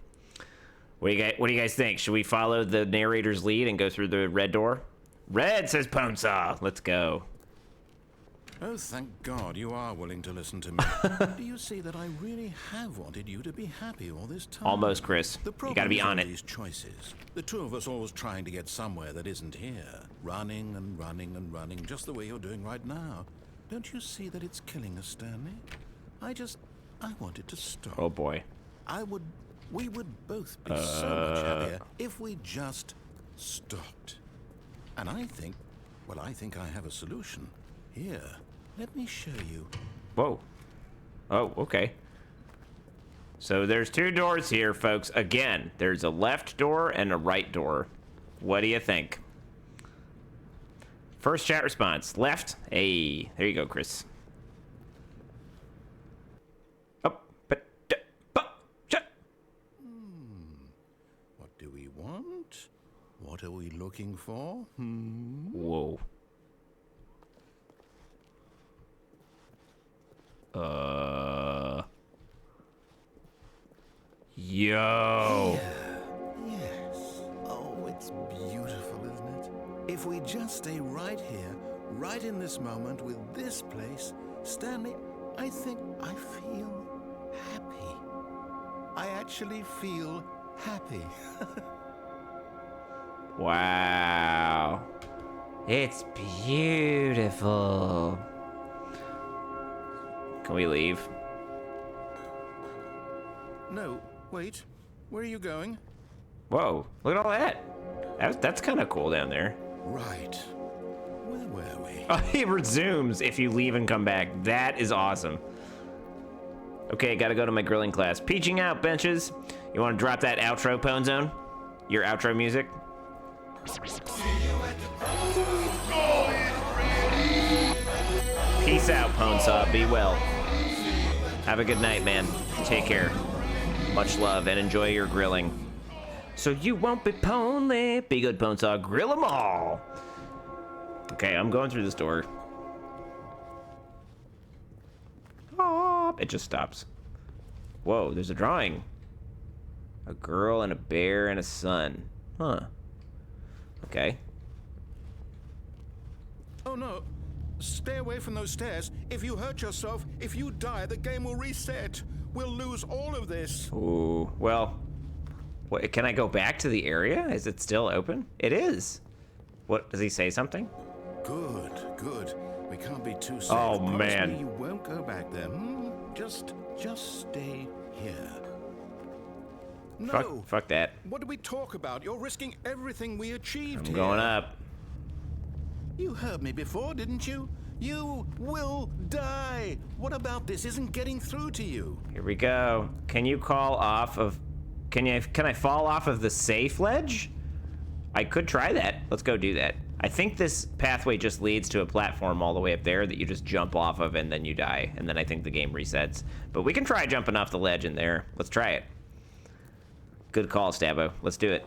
What do you guys think? Should we follow the narrator's lead and go through the red door? Red, says Ponesaw. Let's go. Oh, thank God you are willing to listen to me. Do you see that I really have wanted you to be happy all this time? Almost, Chris. The You problem gotta be is on all it. these choices. The two of us always trying to get somewhere that isn't here. Running and running and running, just the way you're doing right now. Don't you see that it's killing us, Stanley? I want it to stop. Oh boy. We would both be so much happier if we just stopped. And I think I have a solution. Here, let me show you. Whoa. Oh, okay. So there's 2 doors here, folks. Again, there's a left door and a right door. What do you think? First chat response. Left. Hey, there you go, Chris. Up. What do we want? What are we looking for? Whoa. Yo. Yes. Oh, it's beautiful, isn't it? If we just stay right here, right in this moment with this place, Stanley, I think I feel happy. I actually feel happy. Wow. It's beautiful. Can we leave? No, wait. Where are you going? Whoa, look at all that. That's kind of cool down there. Right. Where were we? Oh, it resumes if you leave and come back. That is awesome. Okay, gotta go to my grilling class. Peaching out, benches. You want to drop that outro, Pone Zone? Your outro music? Peace out, Ponesaw. Be well. Have a good night, man. Take care. Much love and enjoy your grilling. So you won't be ponely. Be good, Ponesaw. Grill them all. Okay, I'm going through this door. Oh, it just stops. Whoa, there's a drawing. A girl and a bear and a sun. Huh. Okay. Oh no. Stay away from those stairs. If you hurt yourself, if you die, the game will reset. We'll lose all of this. Ooh, well, what, can I go back to the area? Is it still open? It is. What, does he say something? Good, good. We can't be too safe. Oh, Promise man. me you won't go back there. Just stay here. No. Fuck that. What do we talk about? You're risking everything we achieved I'm here. going up. You heard me before, didn't you? You will die. What about this isn't getting through to you? Here we go. Can you call off of... Can I fall off of the safe ledge? I could try that. Let's go do that. I think this pathway just leads to a platform all the way up there that you just jump off of and then you die. And then I think the game resets. But we can try jumping off the ledge in there. Let's try it. Good call, Stabbo. Let's do it.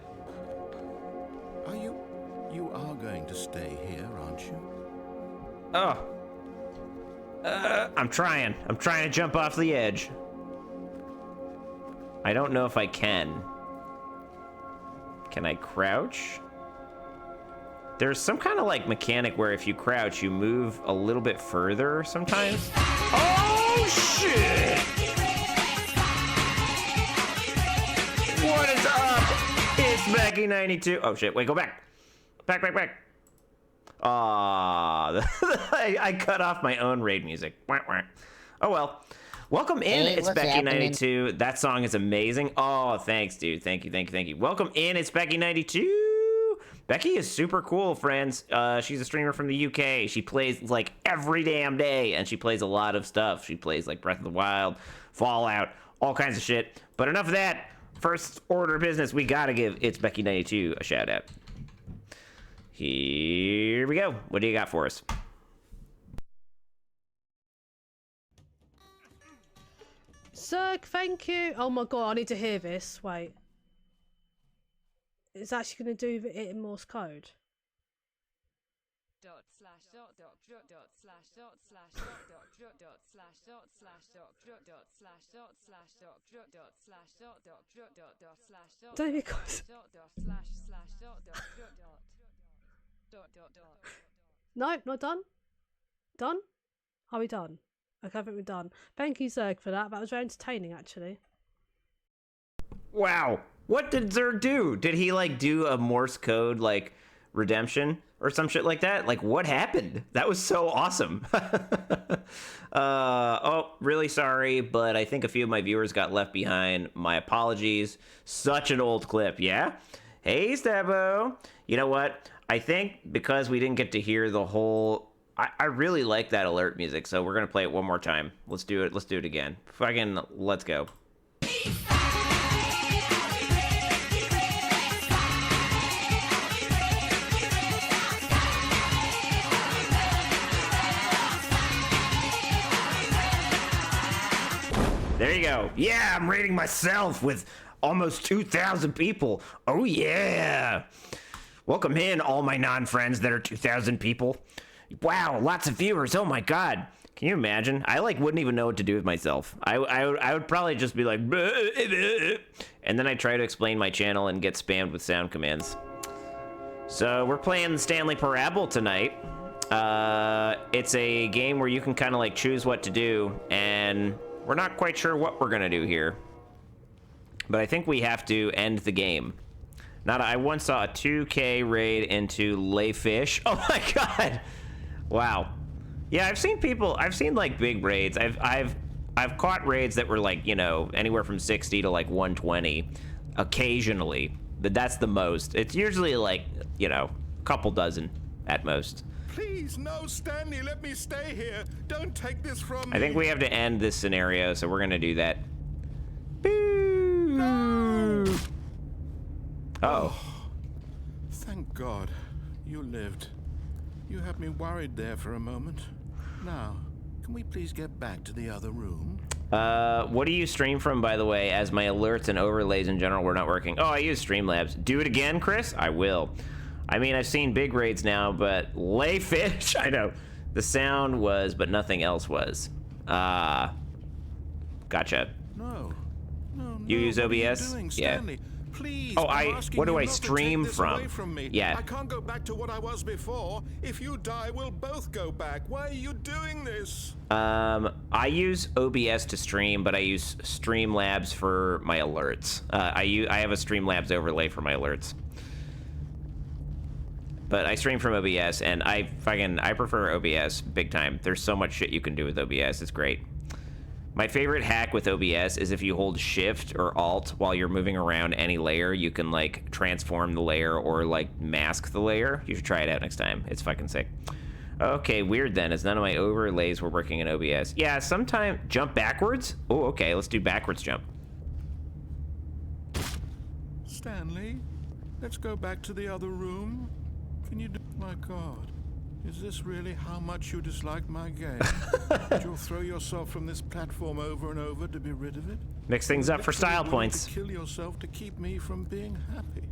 You are going to stay here, aren't you? Oh. I'm trying. I'm trying to jump off the edge. I don't know if I can. Can I crouch? There's some kind of like mechanic where if you crouch, you move a little bit further sometimes. Oh, shit! What is up? It's Becky92. Oh, shit. Wait, go back. Back. Aw, I cut off my own raid music. Oh well. Welcome in, Hey, it's what's Becky92. That song is amazing. Oh, thanks, dude. Thank you. Welcome in, it's Becky92. Becky is super cool, friends. She's a streamer from the UK. She plays like every damn day, and she plays a lot of stuff. She plays like Breath of the Wild, Fallout, all kinds of shit. But enough of that. First order of business, we gotta give It's Becky92 a shout out. Here we go. What do you got for us? Zerg, thank you. Oh my god, I need to hear this. Wait. It's actually going to do it in Morse code. Don't because... No, not done. Done? Are we done? Okay, I think we're done. Thank you, Zerg, for that. That was very entertaining, actually. Wow. What did Zerg do? Did he like do a Morse code like redemption or some shit like that? Like what happened? That was so awesome. Oh, really sorry, but I think a few of my viewers got left behind. My apologies. Such an old clip, yeah? Hey, Stabbo. You know what? I think because we didn't get to hear the whole... I really like that alert music, so we're going to play it one more time. Let's do it. Let's do it again. Fucking let's go. There you go. Yeah, I'm rating myself with almost 2,000 people. Oh, yeah. Welcome in, all my non-friends that are 2,000 people. Wow, lots of viewers. Oh, my God. Can you imagine? I, like, wouldn't even know what to do with myself. I would probably just be like... And then I'd try to explain my channel and get spammed with sound commands. So, we're playing Stanley Parable tonight. It's a game where you can kind of, like, choose what to do, and... we're not quite sure what we're gonna do here, but I think we have to end the game. I once saw a 2K raid into lay fish. Oh my god! Wow. Yeah, I've seen like big raids. I've caught raids that were like, you know, anywhere from 60 to like 120, occasionally. But that's the most. It's usually like, you know, a couple dozen at most. Please, no, Stanley, let me stay here. Don't take this from me. I think we have to end this scenario, so we're gonna do that. Boo! No! Oh. Thank God. You lived. You had me worried there for a moment. Now, can we please get back to the other room? What do you stream from, by the way, as my alerts and overlays in general were not working? Oh, I use Streamlabs. Do it again, Chris? I will. I mean, I've seen big raids now, but lay fish, I know. The sound was, but nothing else was. Gotcha. No. You use What are you OBS? doing, Yeah. Stanley? Please, Oh, I'm asking what do you I not to stream take this from? away from me. Yeah. I can't go back to what I was before. If you die, we'll both go back. Why are you doing this? I use OBS to stream, but I use Streamlabs for my alerts. I have a Streamlabs overlay for my alerts. But I stream from OBS, and I prefer OBS big time. There's so much shit you can do with OBS. It's great. My favorite hack with OBS is if you hold Shift or Alt while you're moving around any layer, you can like transform the layer or like mask the layer. You should try it out next time. It's fucking sick. Okay, weird then, as none of my overlays were working in OBS. Yeah, sometime jump backwards? Oh, okay, let's do backwards jump. Stanley, let's go back to the other room. Can you do... My God, is this really how much you dislike my game? You'll throw yourself from this platform over and over to be rid of it? Mix things up for style points. Kill yourself to keep me from being happy.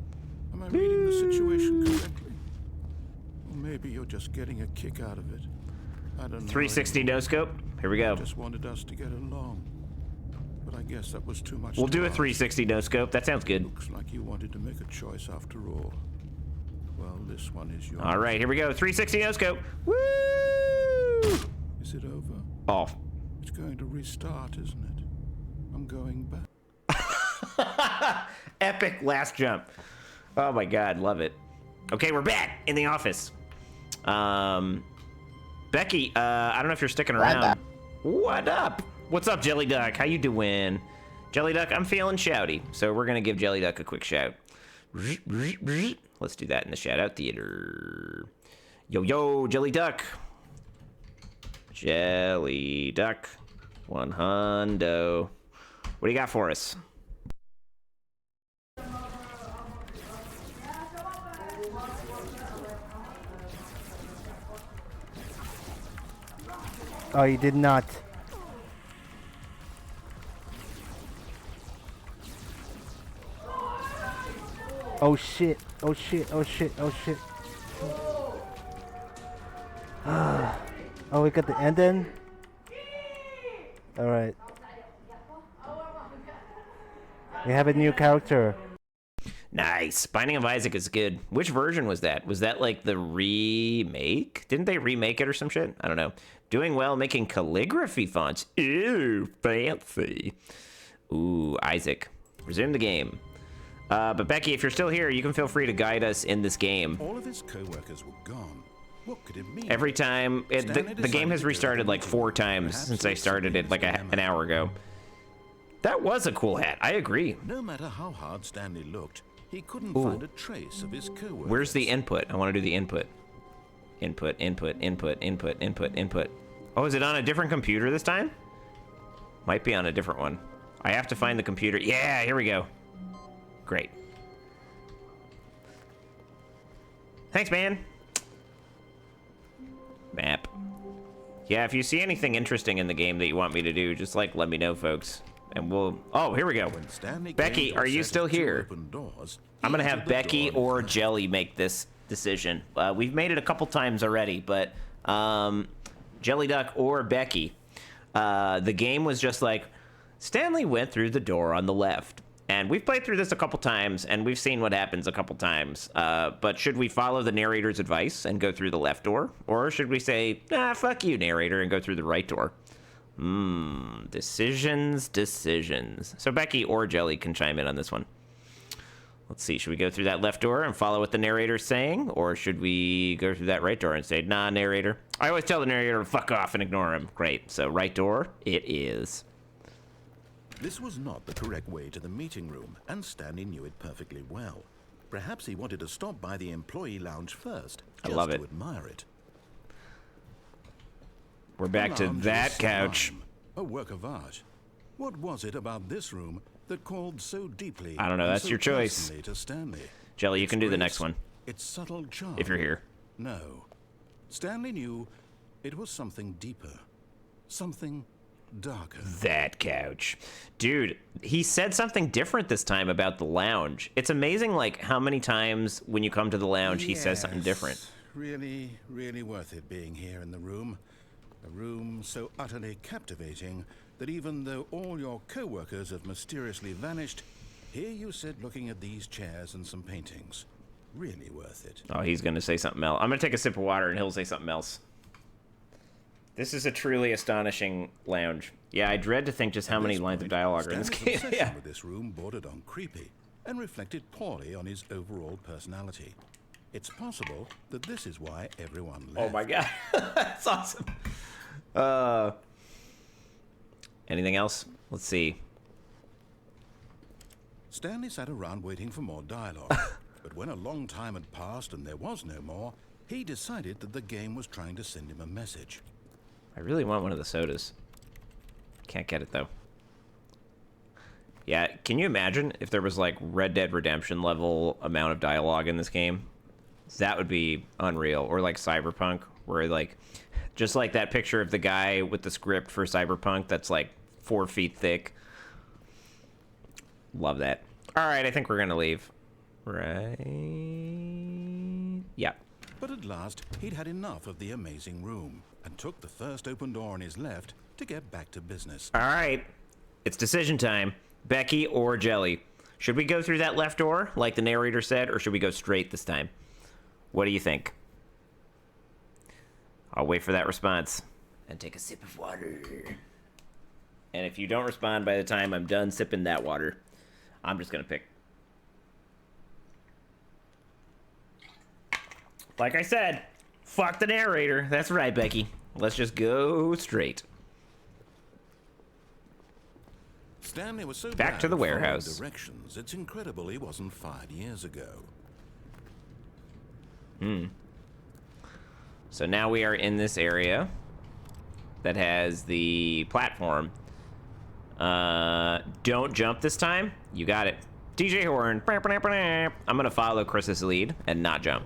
Am I reading the situation correctly? Or maybe you're just getting a kick out of it. I don't know. 360 no scope. Here we go. I just wanted us to get along. But I guess that was too much. We'll do a ask. 360 no scope. That sounds good. Looks like you wanted to make a choice after all. Well, this one is yours. All right, here we go. 360 no scope. Woo! Is it over? Off. It's going to restart, isn't it? I'm going back. Epic last jump. Oh my god, love it. Okay, we're back in the office. Becky, I don't know if you're sticking around. What up? What's up, Jelly Duck? How you doing? Jelly Duck, I'm feeling shouty, so we're gonna give Jelly Duck a quick shout. Let's do that in the shout out theater. Yo, yo, Jelly Duck. Jelly Duck. 100. What do you got for us? Oh, you did not. Oh shit, oh shit, oh shit, oh shit. Oh, we got the ending? Alright. We have a new character. Nice. Binding of Isaac is good. Which version was that? Was that like the remake? Didn't they remake it or some shit? I don't know. Doing well making calligraphy fonts. Ew, fancy. Ooh, Isaac. Resume the game. But Becky, if you're still here, you can feel free to guide us in this game. All of his co-workers were gone. What could it mean? Every time, the game has restarted like 4 times since I started it like an hour ago. That was a cool hat. I agree. No matter how hard Stanley looked, he couldn't find a trace of his co-workers. Where's the input? I want to do the input. Input, input, input, input, input, input. Oh, is it on a different computer this time? Might be on a different one. I have to find the computer. Yeah, here we go. Great. Thanks, man. Map. Yeah, if you see anything interesting in the game that you want me to do, just like let me know, folks. And we'll... Oh, here we go. Becky, are you still here? I'm gonna have Becky or Jelly make this decision. We've made it a couple times already, but Jelly Duck or Becky. The game was just like, Stanley went through the door on the left. And we've played through this a couple times, and we've seen what happens a couple times. But should we follow the narrator's advice and go through the left door? Or should we say, nah, fuck you, narrator, and go through the right door? Decisions. So Becky or Jelly can chime in on this one. Let's see, should we go through that left door and follow what the narrator's saying? Or should we go through that right door and say, nah, narrator? I always tell the narrator to fuck off and ignore him. Great, so right door it is. This was not the correct way to the meeting room, and Stanley knew it perfectly well. Perhaps he wanted to stop by the employee lounge first, just I love it. to admire it. We're back to that couch. A work of art. What was it about this room that called so deeply? I don't know, and that's so your choice. personally to Stanley? Jelly, you can do the Its next grace, one. Its subtle charm. If you're here. No. Stanley knew it was something deeper. Something darker. That couch. Dude, he said something different this time about the lounge. It's amazing, like, how many times when you come to the lounge, he says something different. Really, really worth it being here in the room. A room so utterly captivating that even though all your co-workers have mysteriously vanished, here you sit looking at these chairs and some paintings. Really worth it. Oh, he's going to say something else. I'm going to take a sip of water and he'll say something else. This is a truly astonishing lounge. Yeah, I dread to think just how many lines of dialogue are in this game. Yeah. With this room bordered on creepy and reflected poorly on his overall personality. It's possible that this is why everyone left. Oh my god. That's awesome. Anything else? Let's see. Stanley sat around waiting for more dialogue. But when a long time had passed and there was no more, he decided that the game was trying to send him a message. I really want one of the sodas. Can't get it, though. Yeah, can you imagine if there was, like, Red Dead Redemption level amount of dialogue in this game? That would be unreal. Or, like, Cyberpunk, where, like, just like that picture of the guy with the script for Cyberpunk that's, like, 4 feet thick. Love that. All right, I think we're gonna leave. Right? Yeah. But at last, he'd had enough of the amazing room and took the first open door on his left to get back to business. All right. It's decision time. Becky or Jelly? Should we go through that left door, like the narrator said, or should we go straight this time? What do you think? I'll wait for that response. And take a sip of water. And if you don't respond by the time I'm done sipping that water, I'm just gonna pick. Like I said, fuck the narrator. That's right, Becky. Let's just go straight. Stanley was so Back to the bad at following warehouse. Directions. It's incredible he wasn't fired years ago. So now we are in this area that has the platform. Don't jump this time. You got it. DJ Horn. I'm gonna follow Chris's lead and not jump.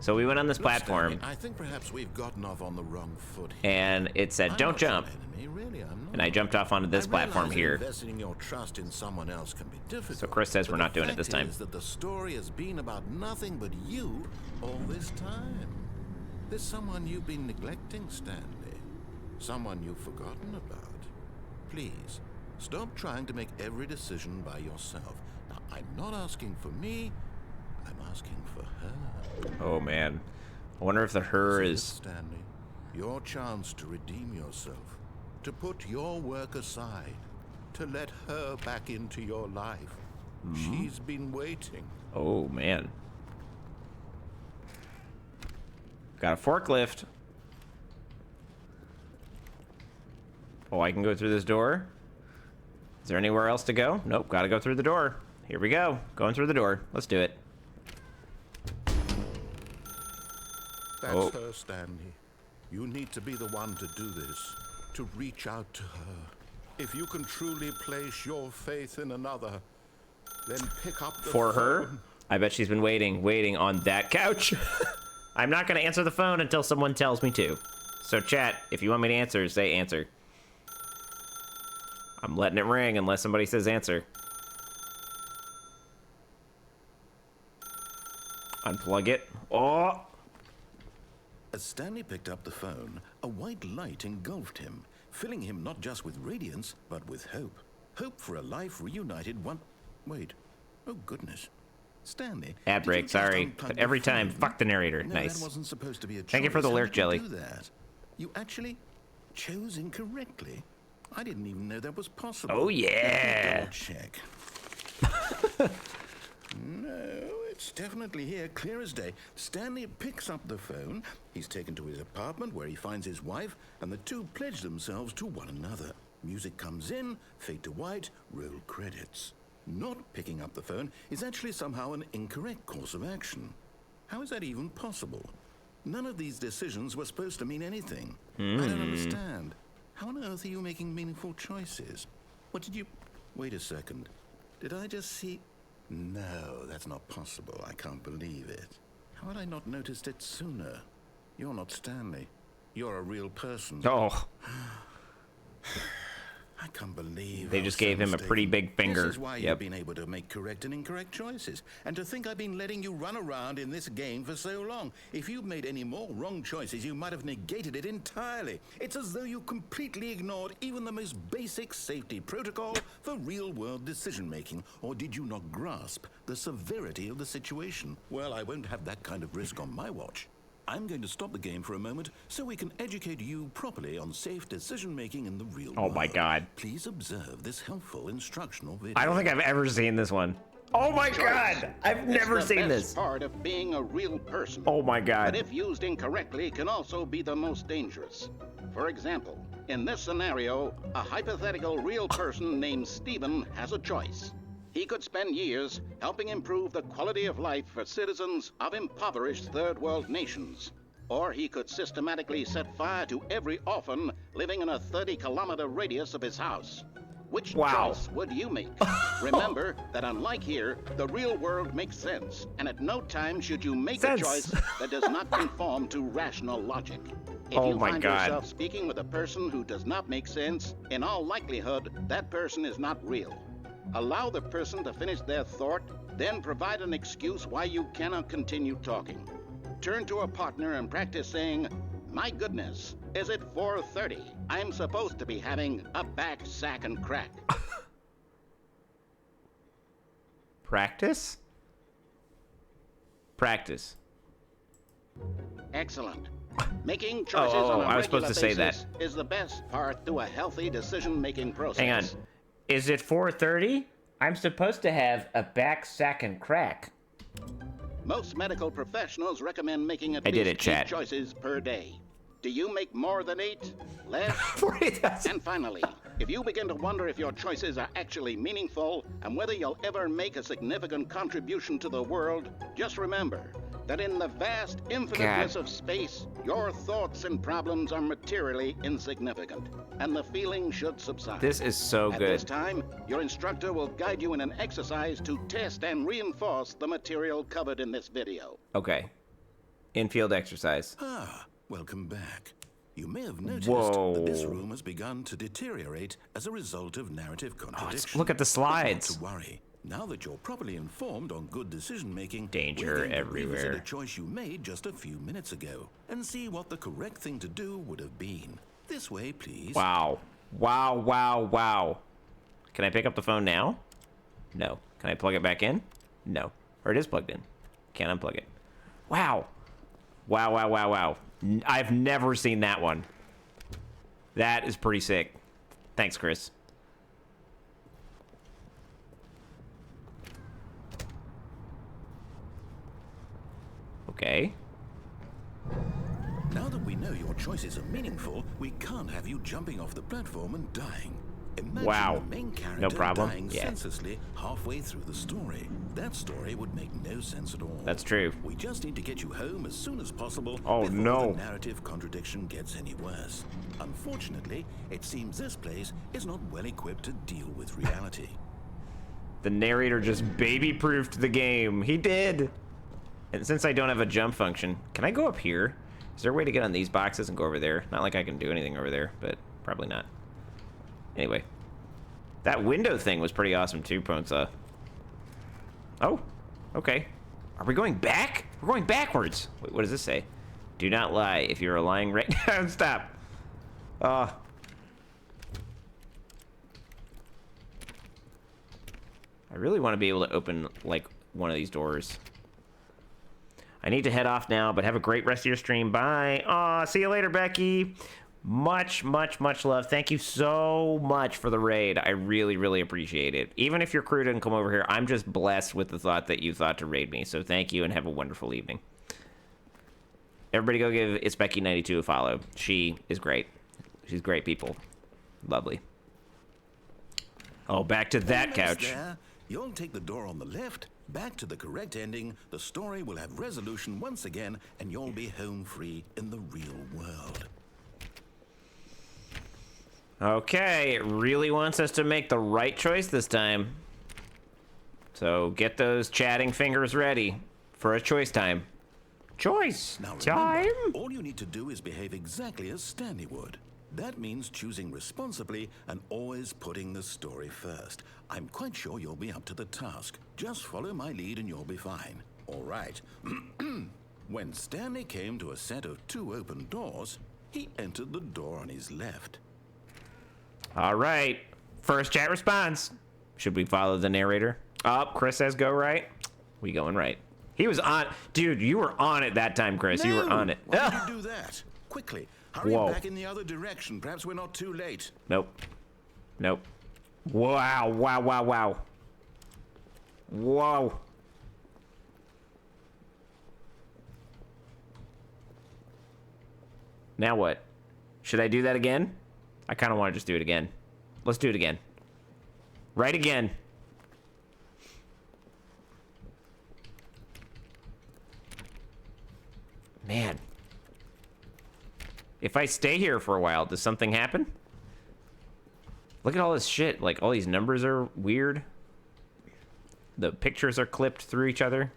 So we went on this Look, platform, Stanley, I think perhaps we've gotten off on the wrong foot here. and it said, I'm don't not your jump. enemy, really, I'm not. And I jumped off onto this I platform realize here. Investing your trust in someone else can be difficult. So Chris says but we're not the doing it this fact time. is that the story has been about nothing but you all this time. There's someone you've been neglecting, Stanley. Someone you've forgotten about. Please, stop trying to make every decision by yourself. Now, I'm not asking for me. I'm asking for her. Oh man. I wonder if the her This is... Stanley, your chance to redeem yourself, to put your work aside, to let her back into your life. She's been waiting. Oh man. Got a forklift. Oh, I can go through this door? Is there anywhere else to go? Nope, gotta go through the door. Here we go. Going through the door. Let's do it. That's Oh. her, Stanley. You need to be the one to do this, to reach out to her. If you can truly place your faith in another, then pick up the For her? phone. I bet she's been waiting on that couch. I'm not gonna answer the phone until someone tells me to. So chat, if you want me to answer, say answer. I'm letting it ring unless somebody says answer. Unplug it. Oh! As Stanley picked up the phone, a white light engulfed him, filling him not just with radiance, but with hope. Hope for a life reunited one... Wait. Oh, goodness. Stanley... Ad did break, you just sorry. unplug But the every time, phone? fuck the narrator. No, Nice. that wasn't supposed to be a choice. Thank you for the How lyric, did you Jelly. do that? You actually chose incorrectly. I didn't even know that was possible. Oh, yeah. Let me check. No, it's definitely here, clear as day. Stanley picks up the phone. He's taken to his apartment where he finds his wife, and the two pledge themselves to one another. Music comes in, fade to white, roll credits. Not picking up the phone is actually somehow an incorrect course of action. How is that even possible? None of these decisions were supposed to mean anything. I don't understand. How on earth are you making meaningful choices? What did you... Wait a second. Did I just see... No, that's not possible. I can't believe it. How had I not noticed it sooner? You're not Stanley. You're a real person. Oh. I can't believe They I was just so gave him a mistaken. pretty big finger. This is why Yep. you've been able to make correct and incorrect choices. And to think I've been letting you run around in this game for so long. If you'd made any more wrong choices, you might have negated it entirely. It's as though you completely ignored even the most basic safety protocol for real-world decision-making. Or did you not grasp the severity of the situation? Well, I won't have that kind of risk on my watch. I'm going to stop the game for a moment so we can educate you properly on safe decision-making in the real world. Oh my God. Please observe this helpful instructional video. I don't think I've ever seen this one. Oh my Choice God! I've is never the seen best this. part of being a real person. Oh my But God. if used incorrectly, can also be the most dangerous. For example, in this scenario, a hypothetical real person named Stephen has a choice. He could spend years helping improve the quality of life for citizens of impoverished third world nations. Or he could systematically set fire to every orphan living in a 30-kilometer radius of his house. Which Wow. choice would you make? Remember that unlike here, the real world makes sense, and at no time should you make Sense. a choice that does not conform to rational logic. If Oh you my find God. yourself speaking with a person who does not make sense, in all likelihood, that person is not real. Allow the person to finish their thought, then provide an excuse why you cannot continue talking. Turn to a partner and practice saying, "My goodness, is it 4:30? I'm supposed to be having a back, sack, and crack." Practice? Practice. Excellent. Making choices oh, on a I was supposed regular to say that. basis is the best part to a healthy decision-making process. Hang on. Is it 4:30? I'm supposed to have a back, sack, and crack. Most medical professionals recommend making at I did least it, chat. 8 choices per day. Do you make more than 8? Less? 40,000. And finally, if you begin to wonder if your choices are actually meaningful and whether you'll ever make a significant contribution to the world, just remember that in the vast infiniteness of space, your thoughts and problems are materially insignificant, and the feeling should subside. This is so At good. this time, your instructor will guide you in an exercise to test and reinforce the material covered in this video. Okay. Infield exercise. Ah, welcome back. You may have noticed Whoa. that this room has begun to deteriorate as a result of narrative contradiction. look at the But slides. not to worry. Now that you're properly informed on good decision-making, Danger we're going to everywhere. revisit a choice you made just a few minutes ago and see what the correct thing to do would have been. This way, please. Wow. Wow, wow, wow. Can I pick up the phone now? No. Can I plug it back in? No. Or it is plugged in. Can't unplug it. Wow. Wow, wow, wow, wow. I've never seen that one. That is pretty sick. Thanks, Chris. Okay. Now that we know your choices are meaningful, we can't have you jumping off the platform and dying. Imagine Wow. the main character No problem. dying Yeah. senselessly halfway through the story. That story would make no sense at all. That's true. We just need to get you home as soon as possible Oh, before no. the narrative contradiction gets any worse. Unfortunately, it seems this place is not well equipped to deal with reality. The narrator just baby-proofed the game. He did. And since I don't have a jump function, can I go up here? Is there a way to get on these boxes and go over there? Not like I can do anything over there, but probably not. Anyway. That window thing was pretty awesome too, Ponza. Oh, okay. Are we going back? We're going backwards. Wait, what does this say? Do not lie. If you're lying right now, stop. I really want to be able to open, like, one of these doors. I need to head off now, but have a great rest of your stream. Bye. Aw, see you later, Becky. Much, much, much love. Thank you so much for the raid. I really, really appreciate it. Even if your crew didn't come over here, I'm just blessed with the thought that you thought to raid me. So thank you and have a wonderful evening. Everybody go give It's Becky 92 a follow. She is great. She's great people. Lovely. Oh, back to that Almost couch. there. You'll take the door on the left, back to the correct ending, the story will have resolution once again, and you'll be home free in the real world. Okay, it really wants us to make the right choice this time. So get those chatting fingers ready for a choice time. Choice Now time? remember, all you need to do is behave exactly as Stanley would. That means choosing responsibly and always putting the story first. I'm quite sure you'll be up to the task. Just follow my lead and you'll be fine. All right. When Stanley came to a set of 2 open doors, he entered the door on his left. All right. First chat response. Should we follow the narrator? Oh, Chris says go right. We going right. He was on. Dude, you were on it that time, Chris. You were on it. Why did you do that? Quickly, hurry Whoa. back in the other direction. Perhaps we're not too late. Nope. Nope. Wow, wow, wow, wow. Whoa. Now what? Should I do that again? I kind of want to just do it again. Let's do it again. Right again. Man. If I stay here for a while, does something happen? Look at all this shit. Like, all these numbers are weird. The pictures are clipped through each other.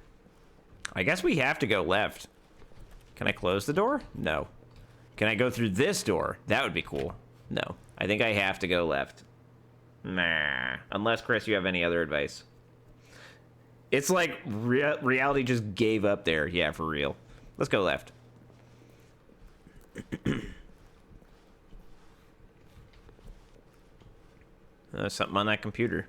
I guess we have to go left. Can I close the door? No. Can I go through this door? That would be cool. No. I think I have to go left. Nah. Unless, Chris, you have any other advice. It's like reality just gave up there. Yeah, for real. Let's go left. Something on that computer.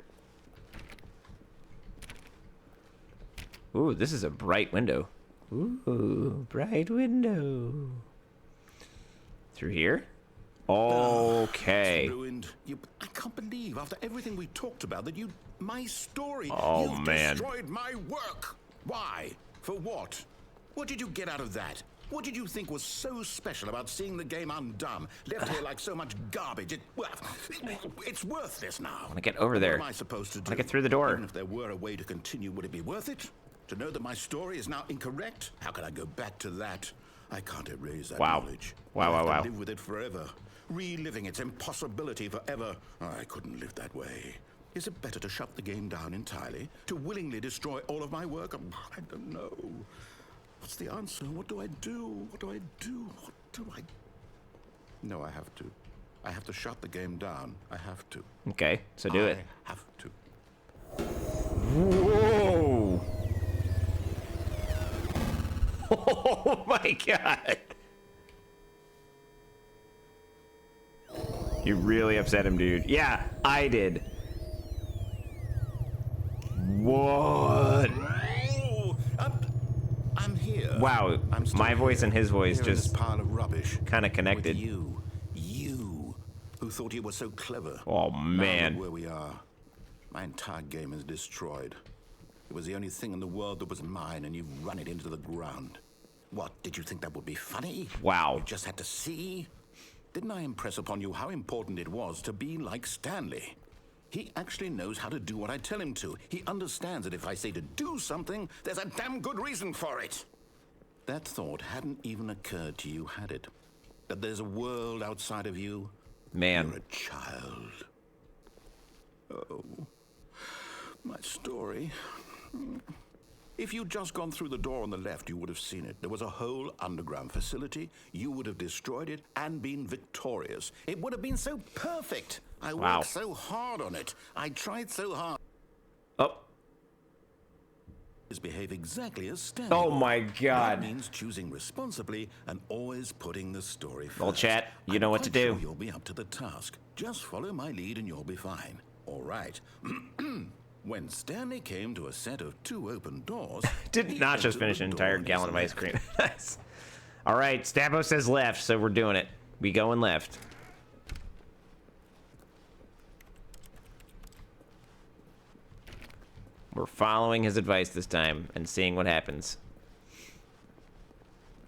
Ooh, this is a bright window. Ooh, bright window. Through here? Okay. It's ruined. I can't believe, after everything we talked about, that my story. Oh, You've man. destroyed my work. Why? For what? What did you get out of that? What did you think was so special about seeing the game undone, left here like so much garbage? It's worthless now. I want to get over there. What am I supposed to do? I want to get through the door. Even if there were a way to continue, would it be worth it? To know that my story is now incorrect? How can I go back to that? I can't erase that knowledge. Wow, I have wow, to live with it forever, reliving its impossibility forever. I couldn't live that way. Is it better to shut the game down entirely? To willingly destroy all of my work? I don't know. What's the answer? What do I do? What do I do? What do I... No, I have to. I have to shut the game down. I have to. Okay, so do it. I have to. Whoa! Oh my god! You really upset him, dude. Yeah, I did. What? Oh, I'm here. Wow, I'm still my voice here, and his voice here in this just pile of rubbish. kind of connected. With you, who thought you were so clever. Oh Now man. look where we are. My entire game is destroyed. It was the only thing in the world that was mine, and you've run it into the ground. What, did you think that would be funny? Wow. You just had to see? Didn't I impress upon you how important it was to be like Stanley? He actually knows how to do what I tell him to. He understands that if I say to do something, there's a damn good reason for it. That thought hadn't even occurred to you, had it? That there's a world outside of you? Man. You're a child. Oh, my story. If you'd just gone through the door on the left, you would have seen it. There was a whole underground facility. You would have destroyed it and been victorious. It would have been so perfect. I worked so hard on it. I tried so hard. Oh. Behave exactly as Stanley. Oh my god. That means choosing responsibly and always putting the story first. Well, chat, you know what to do. Sure you'll be up to the task. Just follow my lead and you'll be fine. All right. When Stanley came to a set of 2 open doors... Did not just finish an entire gallon of ice cream. Nice. All right, Stabbo says left, so we're doing it. We going left. We're following his advice this time and seeing what happens.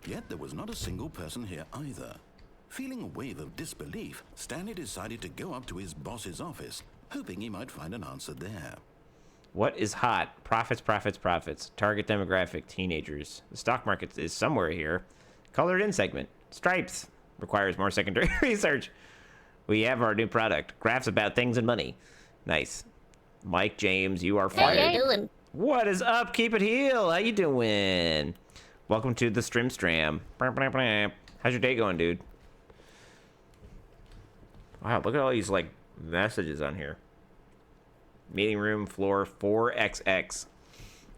Yet there was not a single person here either. Feeling a wave of disbelief, Stanley decided to go up to his boss's office, hoping he might find an answer there. What is hot? Profits, profits, profits. Target demographic, teenagers. The stock market is somewhere here. Colored in segment. Stripes. Requires more secondary research. We have our new product. Graphs about things and money. Nice. Mike James, you are fired. How you doing? What is up? Keep it heel. How you doing? Welcome to the Stram. How's your day going, dude? Wow, look at all these, like, messages on here. Meeting room floor 4XX.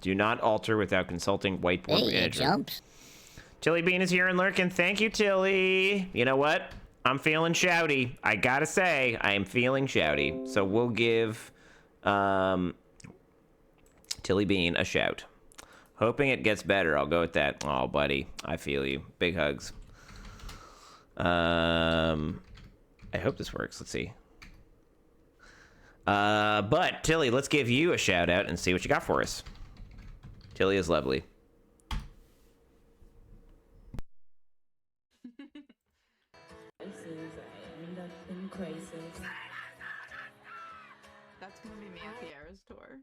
Do not alter without consulting whiteboard Hey, it manager. jumps. Tilly Bean is here and lurking. Thank you, Tilly. You know what? I'm feeling shouty. I gotta say, I am feeling shouty. So we'll give Tilly Bean a shout. Hoping it gets better. I'll go with that. Oh, buddy. I feel you. Big hugs. I hope this works. Let's see. But Tilly, let's give you a shout out and see what you got for us. Tilly is lovely. That's gonna be me at the Eras tour.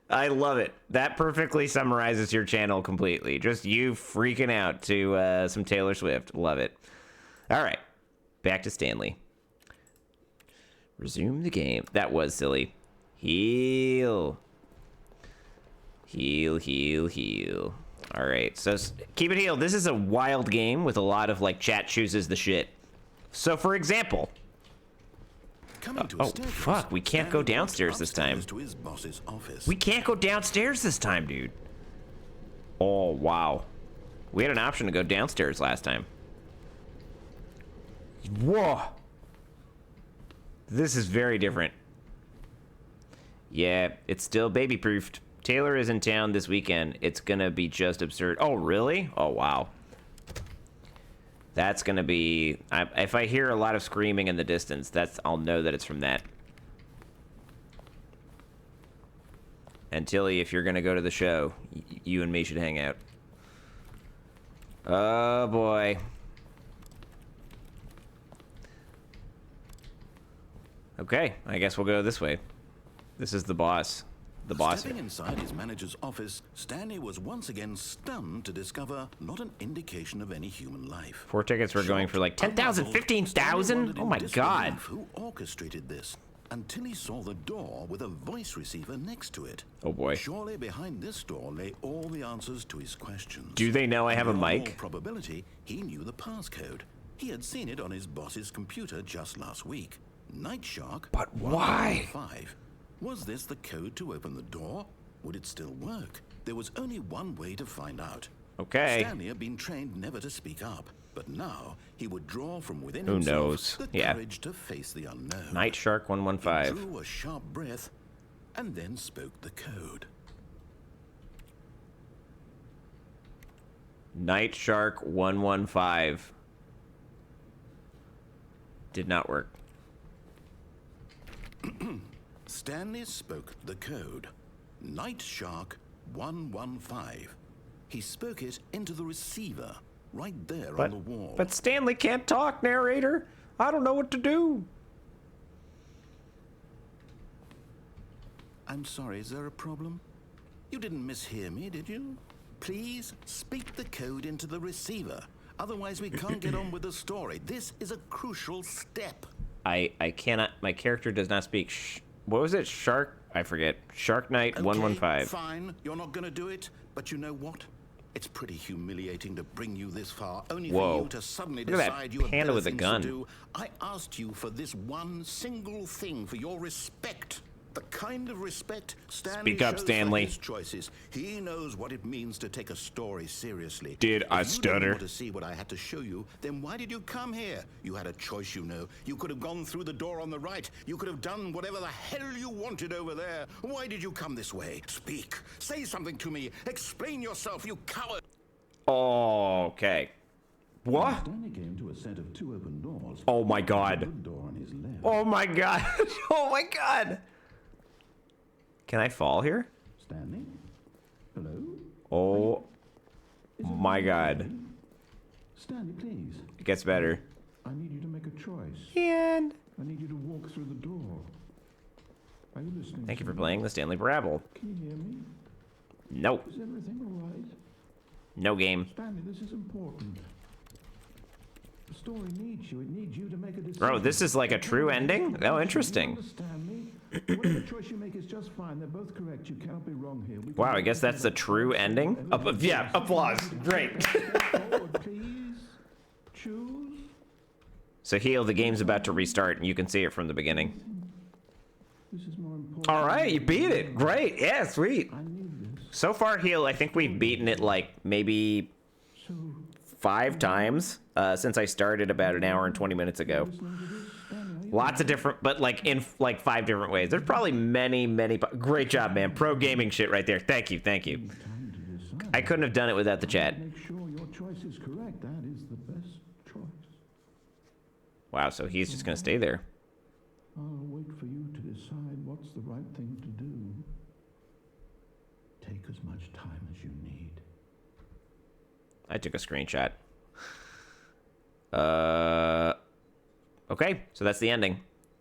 I love it. That perfectly summarizes your channel completely. Just you freaking out to some Taylor Swift. Love it. All right. Back to Stanley. Resume the game. That was silly. Heal. Heal, heal, heal. All right. So keep it healed. This is a wild game with a lot of like chat chooses the shit. So for example, oh fuck, we can't go downstairs this time. We can't go downstairs this time, dude. Oh wow. We had an option to go downstairs last time. Whoa. This is very different. Yeah, it's still baby-proofed. Taylor is in town this weekend. It's gonna be just absurd. Oh, really? Oh, wow. That's gonna be... if I hear a lot of screaming in the distance, I'll know that it's from that. And Tilly, if you're gonna go to the show, you and me should hang out. Oh, boy. Okay, I guess we'll go this way. This is the boss. The boss. Stepping inside his manager's office, Stanley was once again stunned to discover not an indication of any human life. 4 tickets were going for like 10,000, 15,000? Oh my god. Who orchestrated this? Until he saw the door with a voice receiver next to it. Oh boy. Surely behind this door lay all the answers to his questions. Do they know I have a In all mic? probability, he knew the passcode. He had seen it on his boss's computer just last week. Night Shark. But why? 5. Was this the code to open the door? Would it still work? There was only one way to find out. Okay. Stanley had been trained never to speak up, but now he would draw from within Who himself knows? the Yeah. courage to face the unknown. Night Shark He 115. drew a sharp breath and then spoke the code. Night Shark 115. Did not work. Stanley spoke the code. Night Shark 115. He spoke it into the receiver, right there on the wall. But Stanley can't talk, narrator. I don't know what to do. I'm sorry, is there a problem? You didn't mishear me, did you? Please speak the code into the receiver. Otherwise, we can't get on with the story. This is a crucial step. I cannot. My character does not speak. What was it? Shark? I forget. Shark Knight 115. Fine, you're not gonna do it, but you know what? It's pretty humiliating to bring you this far, only Whoa. for you to suddenly Look at that decide you have panda better with a things gun. to do. I asked you for this one single thing, for your respect. The kind of respect Stanley Speak up, shows Stanley. for his choices. He knows what it means to take a story seriously. Did I If you stutter? didn't want to see what I had to show you, then why did you come here? You had a choice, you know. You could have gone through the door on the right. You could have done whatever the hell you wanted over there. Why did you come this way? Speak. Say something to me. Explain yourself, you coward. Okay. What? Stanley came to a set of 2 open doors. Oh my god. Door on his left. Oh my god. Oh my god. Can I fall here? Stanley? Hello? Oh my god. Stanley, please. It gets better. I need you to make a choice. And I need you to walk through the door. Are you listening? thank you for playing the Stanley Parable. Can you hear me? Nope. Is everything all right? No game. Stanley, this is important. The story needs you. It needs you to make a decision. Bro, this is like a true ending? Oh, interesting. Understand me? Whatever choice you make is just fine. They're both correct. You cannot be wrong here. We can Wow, I guess that's the true ending? Yeah, applause. Great. forward, please. Choose. So Heal, the game's about to restart, and you can see it from the beginning. This is more important. All right, you beat it. Great. Yeah, sweet. I need this. So far, Heal, I think we've beaten it like maybe So, 5 times since I started about an hour and 20 minutes ago. listening to this? Stanley, are you Lots of different, but like in like 5 different ways. There's probably many. Great job, man. Pro gaming shit right there. Thank you. time to decide? I couldn't have done it without the chat. Make sure your choice is correct. That is the best choice. Wow, so he's just gonna stay there. I'll wait for you to decide what's the right thing to do. Take as much time as you need. I took a screenshot. Okay, so that's the ending.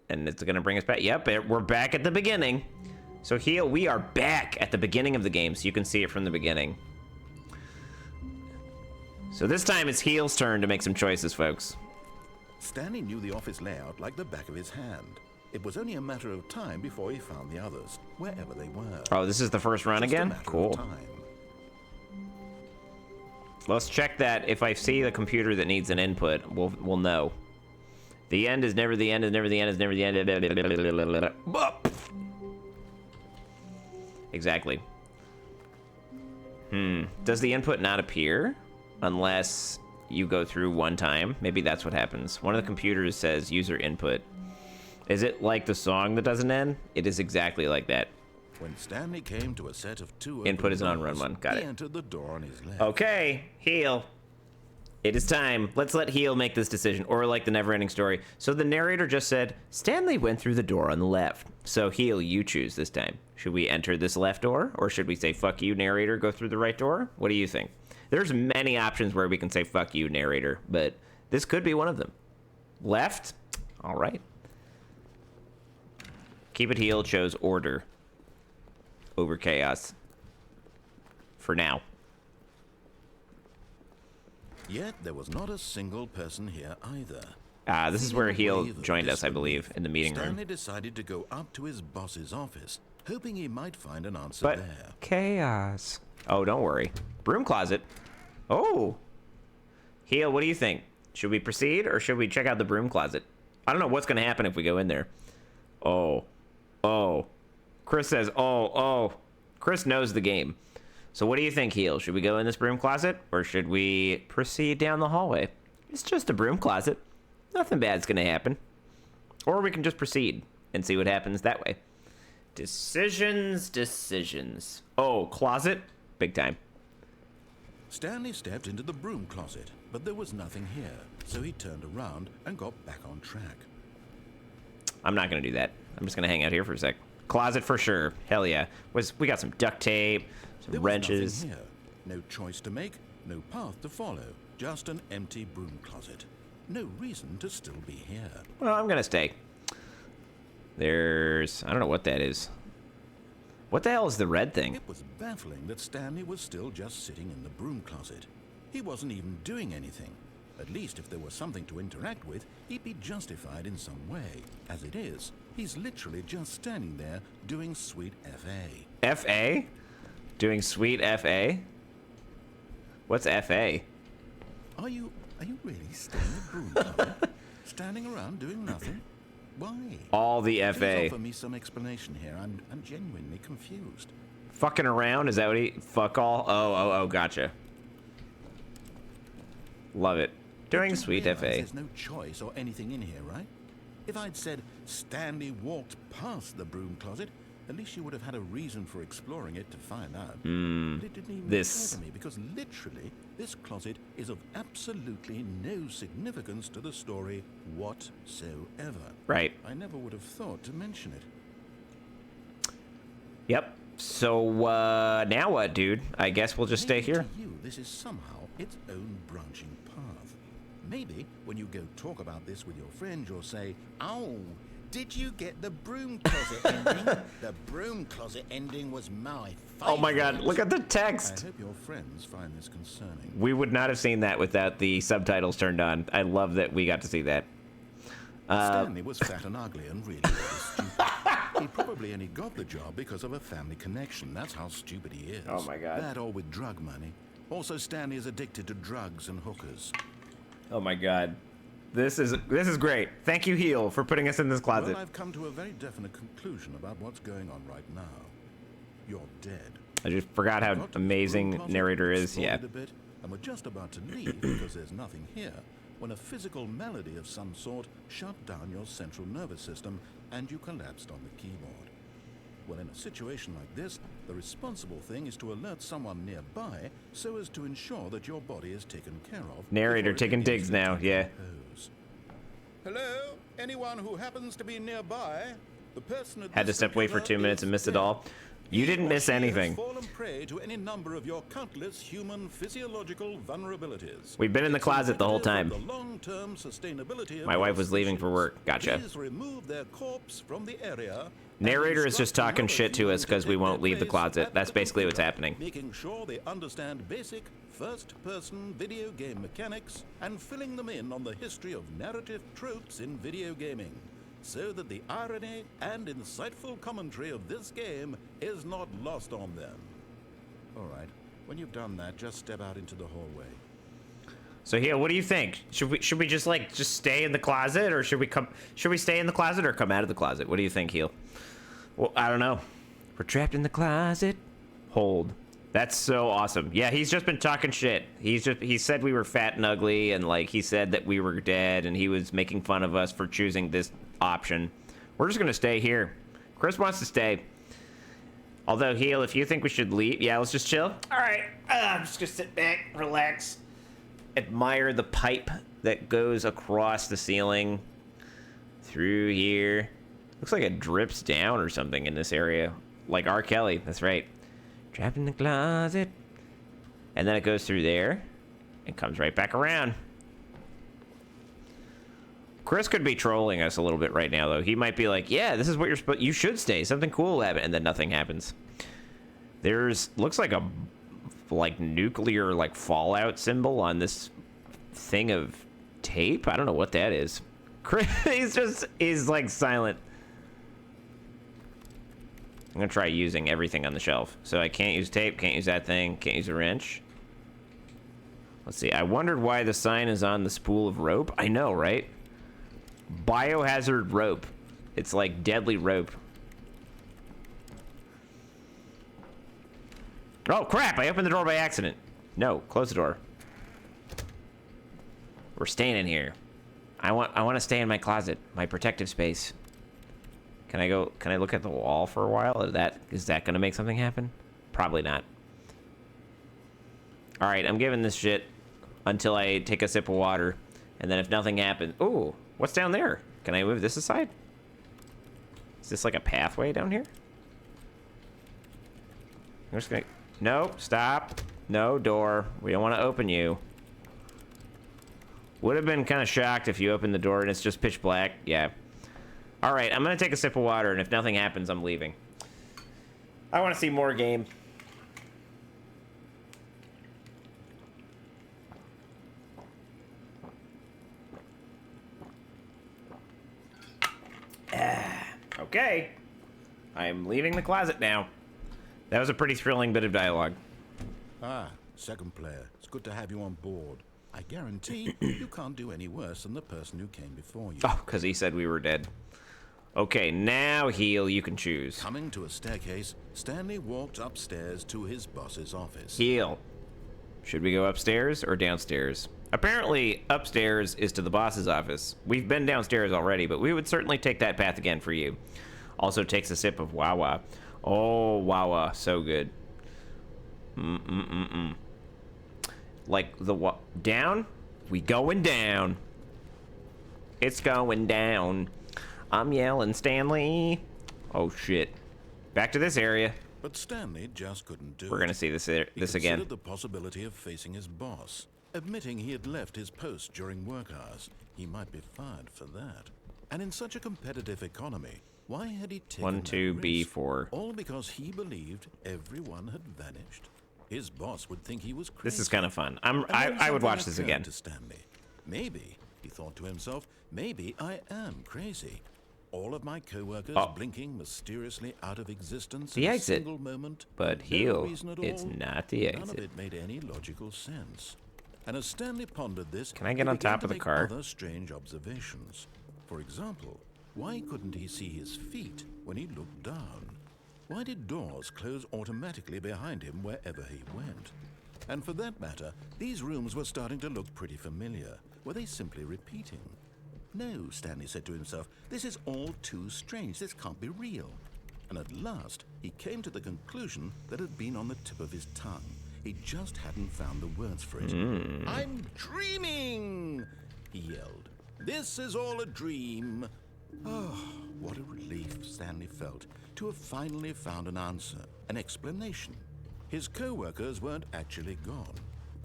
And it's gonna bring us back. Yep, we're back at the beginning. So here we are back at the beginning of the game, so you can see it from the beginning. So this time it's Heel's turn to make some choices, folks. Stanley knew the office layout like the back of his hand. It was only a matter of time before he found the others, wherever they were. Oh, this is the first run Just a again? matter of Cool. time. Let's check that. If I see the computer that needs an input, we'll know. The end is never the end, is never the end, is never the end. Exactly. Does the input not appear unless you go through one time? Maybe that's what happens. One of the computers says user input. Is it like the song that doesn't end? It is exactly like that. When Stanley came to a set of two Input is an open on run doors, one. Got he it. entered the door on his left. Okay, Heel. It is time. Let's let Heel make this decision, or like the never-ending story. So the narrator just said, Stanley went through the door on the left. So Heel, you choose this time. Should we enter this left door, or should we say, fuck you, narrator, go through the right door? What do you think? There's many options where we can say, fuck you, narrator, but this could be one of them. Left? All right. Keep it Heel chose order over chaos. For now. Yet there was not a single person here either. This is where Heel joined us, I believe, in the meeting room. Stanley decided to go up to his boss's office, hoping he might find an answer But there. chaos. Oh, don't worry. Broom closet. Oh. Heel, what do you think? Should we proceed, or should we check out the broom closet? I don't know what's going to happen if we go in there. Oh. Oh. Chris says, oh. Chris knows the game. So what do you think, Heel? Should we go in this broom closet, or should we proceed down the hallway? It's just a broom closet. Nothing bad's gonna happen. Or we can just proceed and see what happens that way. Decisions. Oh, closet? Big time. Stanley stepped into the broom closet, but there was nothing here, so he turned around and got back on track. I'm not gonna do that. I'm just gonna hang out here for a sec. Closet for sure. Hell yeah. We got some duct tape, some There wrenches. was nothing here. No choice to make, no path to follow. Just an empty broom closet. No reason to still be here. Well, I'm gonna stay. There's... I don't know what that is. What the hell is the red thing? It was baffling that Stanley was still just sitting in the broom closet. He wasn't even doing anything. At least if there was something to interact with, he'd be justified in some way. As it is, he's literally just standing there doing sweet FA. FA? Doing sweet FA? What's FA? Are you really still in the broom closet? Standing around doing nothing? Why? All the Please FA. offer me some explanation here. I'm genuinely confused. Fucking around? Is that what he... Fuck all? Oh, gotcha. Love it. Doing You sweet realize FA. There's no choice or anything in here, right? If I'd said Stanley walked past the broom closet, at least you would have had a reason for exploring it to find out. But it didn't even this- occur to me because literally this closet is of absolutely no significance to the story whatsoever. Right. I never would have thought to mention it. Yep. So, now what, dude? I guess we'll just stay Maybe here. To you, this is somehow its own branching path. Maybe when you go talk about this with your friend, you'll say, "Oh, did you get the broom closet ending? The broom closet ending was my favorite." Oh my god, look at the I text! hope your friends find this concerning. We would not have seen that without the subtitles turned on. I love that we got to see that. Stanley was fat and ugly and really, really stupid. He probably only got the job because of a family connection. That's how stupid he is. Oh my God. That or with drug money. Also, Stanley is addicted to drugs and hookers. Oh my god. This is great. Thank you, Heel, for putting us in this closet. Well, I've come to a very definite conclusion about what's going on right now. You're dead. I just forgot how Got to the amazing broom closet, narrator is. explored Yeah. it a bit, and we're just about to leave because there's nothing here when a physical malady of some sort shut down your central nervous system and you collapsed on the keyboard. Well, in a situation like this, the responsible thing is to alert someone nearby so as to ensure that your body is taken care of. Narrator before it taking begins digs to now, yeah. decompose. Hello? Anyone who happens to be nearby? The person at Had to this step away for computer 2 minutes is and miss it dead. all. You didn't He or miss she has anything. fallen prey to any number of your countless human physiological vulnerabilities. We've been in the It's closet the whole time. indicative of the long-term sustainability of My your wife was leaving for species. work. Gotcha. Please remove their corpse from the area. and Narrator is just instruct talking another shit to human us because we take won't their leave the place closet. at That's the basically what's computer, happening. making sure they understand basic first-person video game mechanics and filling them in on the history of narrative tropes in video gaming, so that the irony and insightful commentary of this game is not lost on them. All right, when you've done that, just step out into the hallway. So here, what do you think? Should we just stay in the closet, or should we stay in the closet or come out of the closet? What do you think, Heel? Well, I don't know. We're trapped in the closet. Hold. That's so awesome. Yeah, he's just been talking shit. He said we were fat and ugly, and like he said that we were dead, and he was making fun of us for choosing this option. We're just gonna stay here. Chris wants to stay. Although, Heel, if you think we should leave, yeah, let's just chill. All right, I'm just gonna sit back, relax, admire the pipe that goes across the ceiling through here. Looks like it drips down or something in this area, like R. Kelly. That's right. Trapped in the closet, and then it goes through there and comes right back around. Chris could be trolling us a little bit right now, though. He might be like, yeah, this is what you're supposed, you should stay. Something cool will happen, and then nothing happens. Looks like a, nuclear, fallout symbol on this thing of tape. I don't know what that is. Chris, he's silent. I'm gonna try using everything on the shelf. So I can't use tape, can't use that thing, can't use a wrench. Let's see, I wondered why the sign is on the spool of rope. I know, right? Biohazard rope. It's like deadly rope. Oh crap, I opened the door by accident. No, close the door. We're staying in here. I want to stay in my closet, my protective space. Can I look at the wall for a while? Is that gonna make something happen? Probably not. Alright, I'm giving this shit until I take a sip of water. And then if nothing happens... Ooh, what's down there? Can I move this aside? Is this like a pathway down here? I'm just gonna... No, stop. No, door. We don't want to open you. Would have been kind of shocked if you opened the door and it's just pitch black. Yeah. Alright, I'm gonna take a sip of water, and if nothing happens, I'm leaving. I want to see more game. Okay. I'm leaving the closet now. That was a pretty thrilling bit of dialogue. Ah, second player. It's good to have you on board. I guarantee you can't do any worse than the person who came before you. Oh, because he said we were dead. Okay, now, Heel, you can choose. Coming to a staircase, Stanley walked upstairs to his boss's office. Heel. Should we go upstairs or downstairs? Apparently, upstairs is to the boss's office. We've been downstairs already, but we would certainly take that path again for you. Also takes a sip of Wawa. Oh, Wawa, so good. Like the down? We going down. It's going down. I'm yelling, Stanley. Oh shit. Back to this area. But Stanley just couldn't do it. We're gonna see this He again. considered the possibility of facing his boss. Admitting he had left his post during work hours, he might be fired for that. And in such a competitive economy, why had he taken 1, 2, that B, risk? 4. All because he believed everyone had vanished. His boss would think he was crazy. This is kind of fun. And then I would something watch this occurred again. to Stanley. Maybe, he thought to himself, maybe I am crazy. All of my co-workers blinking mysteriously out of existence The in exit. a single moment. But no Heel, reason at it's all. not the None of exit. it made any logical sense. And as Stanley pondered this, Can I get he on began top to of the make car? Other strange observations. For example, why couldn't he see his feet when he looked down? Why did doors close automatically behind him wherever he went? And for that matter, these rooms were starting to look pretty familiar. Were they simply repeating? No, Stanley said to himself, this is all too strange. This can't be real. And at last, he came to the conclusion that had been on the tip of his tongue. He just hadn't found the words for it. I'm dreaming, he yelled. This is all a dream. Oh, what a relief Stanley felt to have finally found an answer, an explanation. His co-workers weren't actually gone.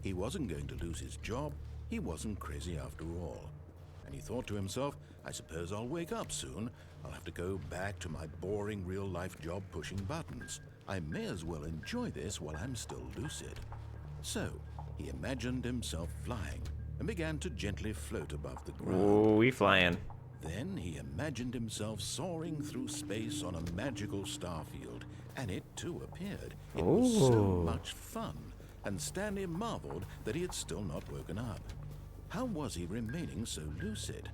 He wasn't going to lose his job. He wasn't crazy after all. And he thought to himself, I suppose I'll wake up soon. I'll have to go back to my boring real-life job pushing buttons. I may as well enjoy this while I'm still lucid. So, he imagined himself flying and began to gently float above the ground. Oh, we flying. Then he imagined himself soaring through space on a magical starfield, and it too appeared. It was so much fun, and Stanley marveled that he had still not woken up. How was he remaining so lucid?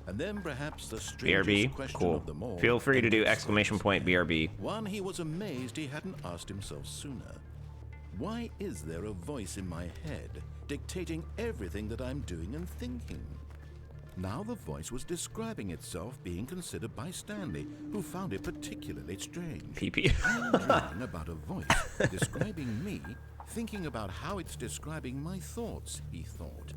And then perhaps the strangest BRB, question cool. of them all. Feel free to do exclamation point BRB. One he was amazed he hadn't asked himself sooner. Why is there a voice in my head dictating everything that I'm doing and thinking? Now the voice was describing itself being considered by Stanley, who found it particularly strange. PP. I'm dreaming about a voice describing me, thinking about how it's describing my thoughts, he thought.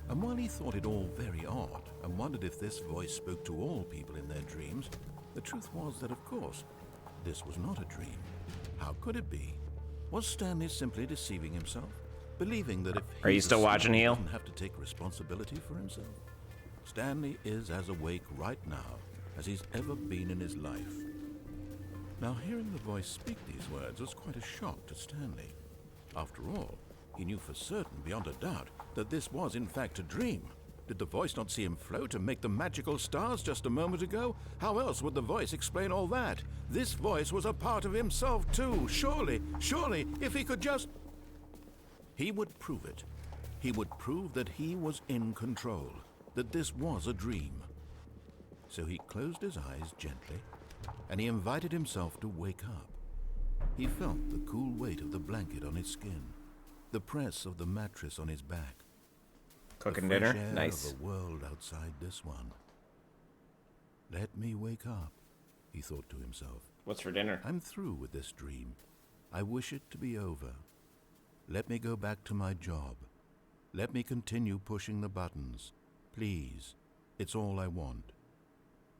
And while he thought it all very odd and wondered if this voice spoke to all people in their dreams, the truth was that, of course, this was not a dream. How could it be? Was Stanley simply deceiving himself, believing that if Are you still watching, he Heel? doesn't have to take responsibility for himself? Stanley is as awake right now as he's ever been in his life. Now, hearing the voice speak these words was quite a shock to Stanley. After all, he knew for certain, beyond a doubt, that this was in fact a dream. Did the voice not see him float and make the magical stars just a moment ago? How else would the voice explain all that? This voice was a part of himself too. Surely, if he could just... He would prove it. He would prove that he was in control, that this was a dream. So he closed his eyes gently, and he invited himself to wake up. He felt the cool weight of the blanket on his skin, the press of the mattress on his back. Cooking the fresh dinner? air Nice. of a world outside this one. Let me wake up, he thought to himself. What's for dinner? I'm through with this dream. I wish it to be over. Let me go back to my job. Let me continue pushing the buttons. Please, it's all I want.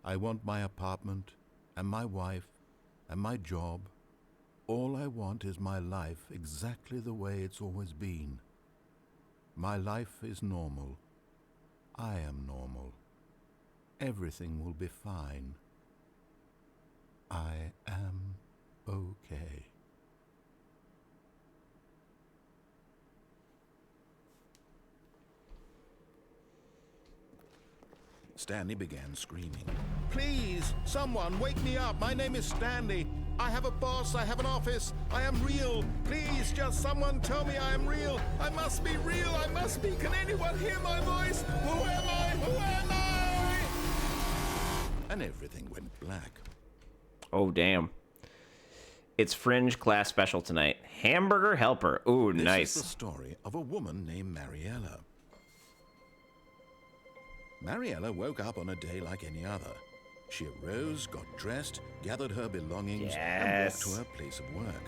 I want my apartment, and my wife, and my job. All I want is my life exactly the way it's always been. My life is normal. I am normal. Everything will be fine. I am okay. Stanley began screaming. Please, someone, wake me up. My name is Stanley. I have a boss. I have an office. I am real. Please, just someone tell me I am real. I must be real. I must be. Can anyone hear my voice? Who am I? Who am I? And everything went black. Oh, damn. It's Fringe class special tonight. Hamburger Helper. Ooh, nice. This is the story of a woman named Mariella. Mariella woke up on a day like any other. She arose, got dressed, gathered her belongings, and walked to her place of work.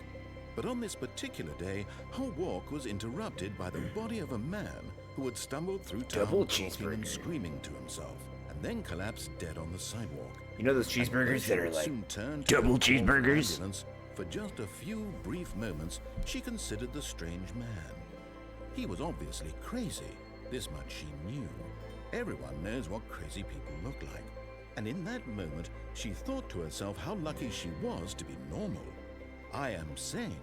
But on this particular day, her walk was interrupted by the body of a man who had stumbled through town, talking and screaming to himself, and then collapsed dead on the sidewalk. You know those cheeseburgers that are like soon turned to double a call for cheeseburgers? ambulance. For just a few brief moments, she considered the strange man. He was obviously crazy. This much she knew. Everyone knows what crazy people look like. And in that moment, she thought to herself how lucky she was to be normal. I am sane.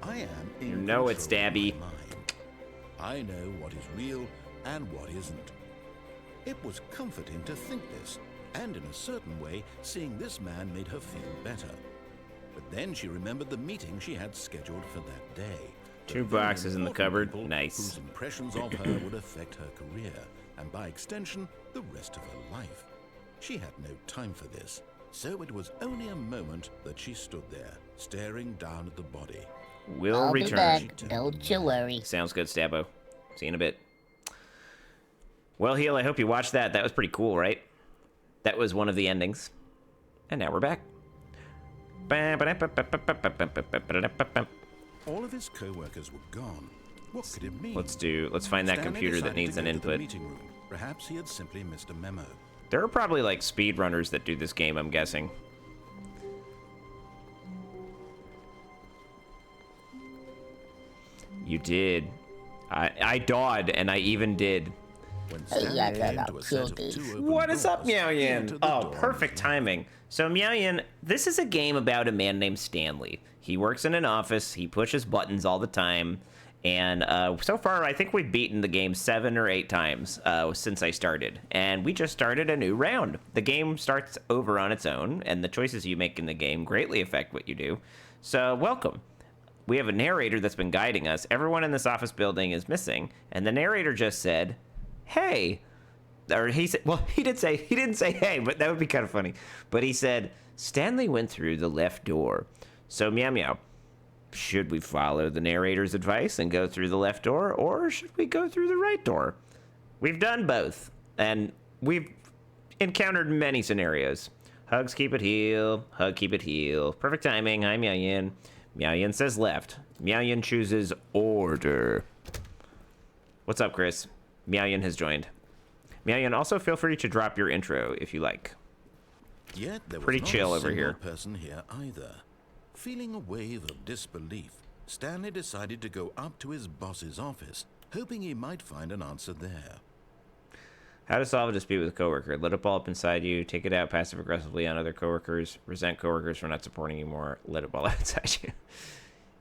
I am in You know it's control of Dabby. my mind. I know what is real and what isn't. It was comforting to think this, and in a certain way, seeing this man made her feel better. But then she remembered the meeting she had scheduled for that day. The 2 very boxes in the important cupboard. people Nice. Whose impressions of her would affect her career, and by extension, the rest of her life. She had no time for this, so it was only a moment that she stood there, staring down at the body. We'll I'll be return. back. Don't you worry. Sounds good, Stabbo. See you in a bit. Well, Heel, I hope you watched that. That was pretty cool, right? That was one of the endings. And now we're back. All of his co-workers were gone. What could it mean? Let's find that Stanley computer that decided needs to an go to the input. meeting room, Perhaps he had simply missed a memo. There are probably like speedrunners that do this game, I'm guessing. You did. I dawed, and I even did. When Stanley came to a set of 2 open What is up, doors, he Meow Yin? entered the Oh, door perfect and timing. So, Meow Yin, this is a game about a man named Stanley. He works in an office, he pushes buttons all the time, and so far I think we've beaten the game 7 or 8 times since I started. And we just started a new round. The game starts over on its own, and the choices you make in the game greatly affect what you do. So, welcome. We have a narrator that's been guiding us. Everyone in this office building is missing, and the narrator just said, hey, or he said, well, he didn't say hey, but that would be kind of funny. But he said, Stanley went through the left door. So Meow Meow, should we follow the narrator's advice and go through the left door, or should we go through the right door? We've done both, and we've encountered many scenarios. Hugs keep it heal, hug keep it heal. Perfect timing. Hi, Meow Yin. Meow Yin says left. Meow Yin chooses order. What's up, Chris? Meow Yin has joined. Meow Yin, also feel free to drop your intro if you like. Yet there was Pretty not chill a over single here. person here either. Feeling a wave of disbelief, Stanley decided to go up to his boss's office, hoping he might find an answer there. How to solve a dispute with a coworker. Let it ball up inside you. Take it out passive-aggressively on other coworkers. Resent coworkers for not supporting you more. Let it ball out inside you.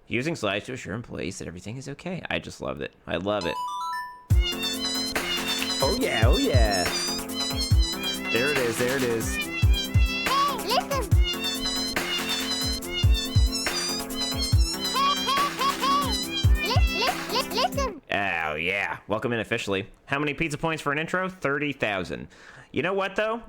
Using slides to assure employees that everything is okay. I just loved it. I love it. Oh yeah, oh yeah. There it is, there it is. Hey, listen! Listen! Oh yeah. Welcome in officially. How many pizza points for an intro? 30,000. You know what though?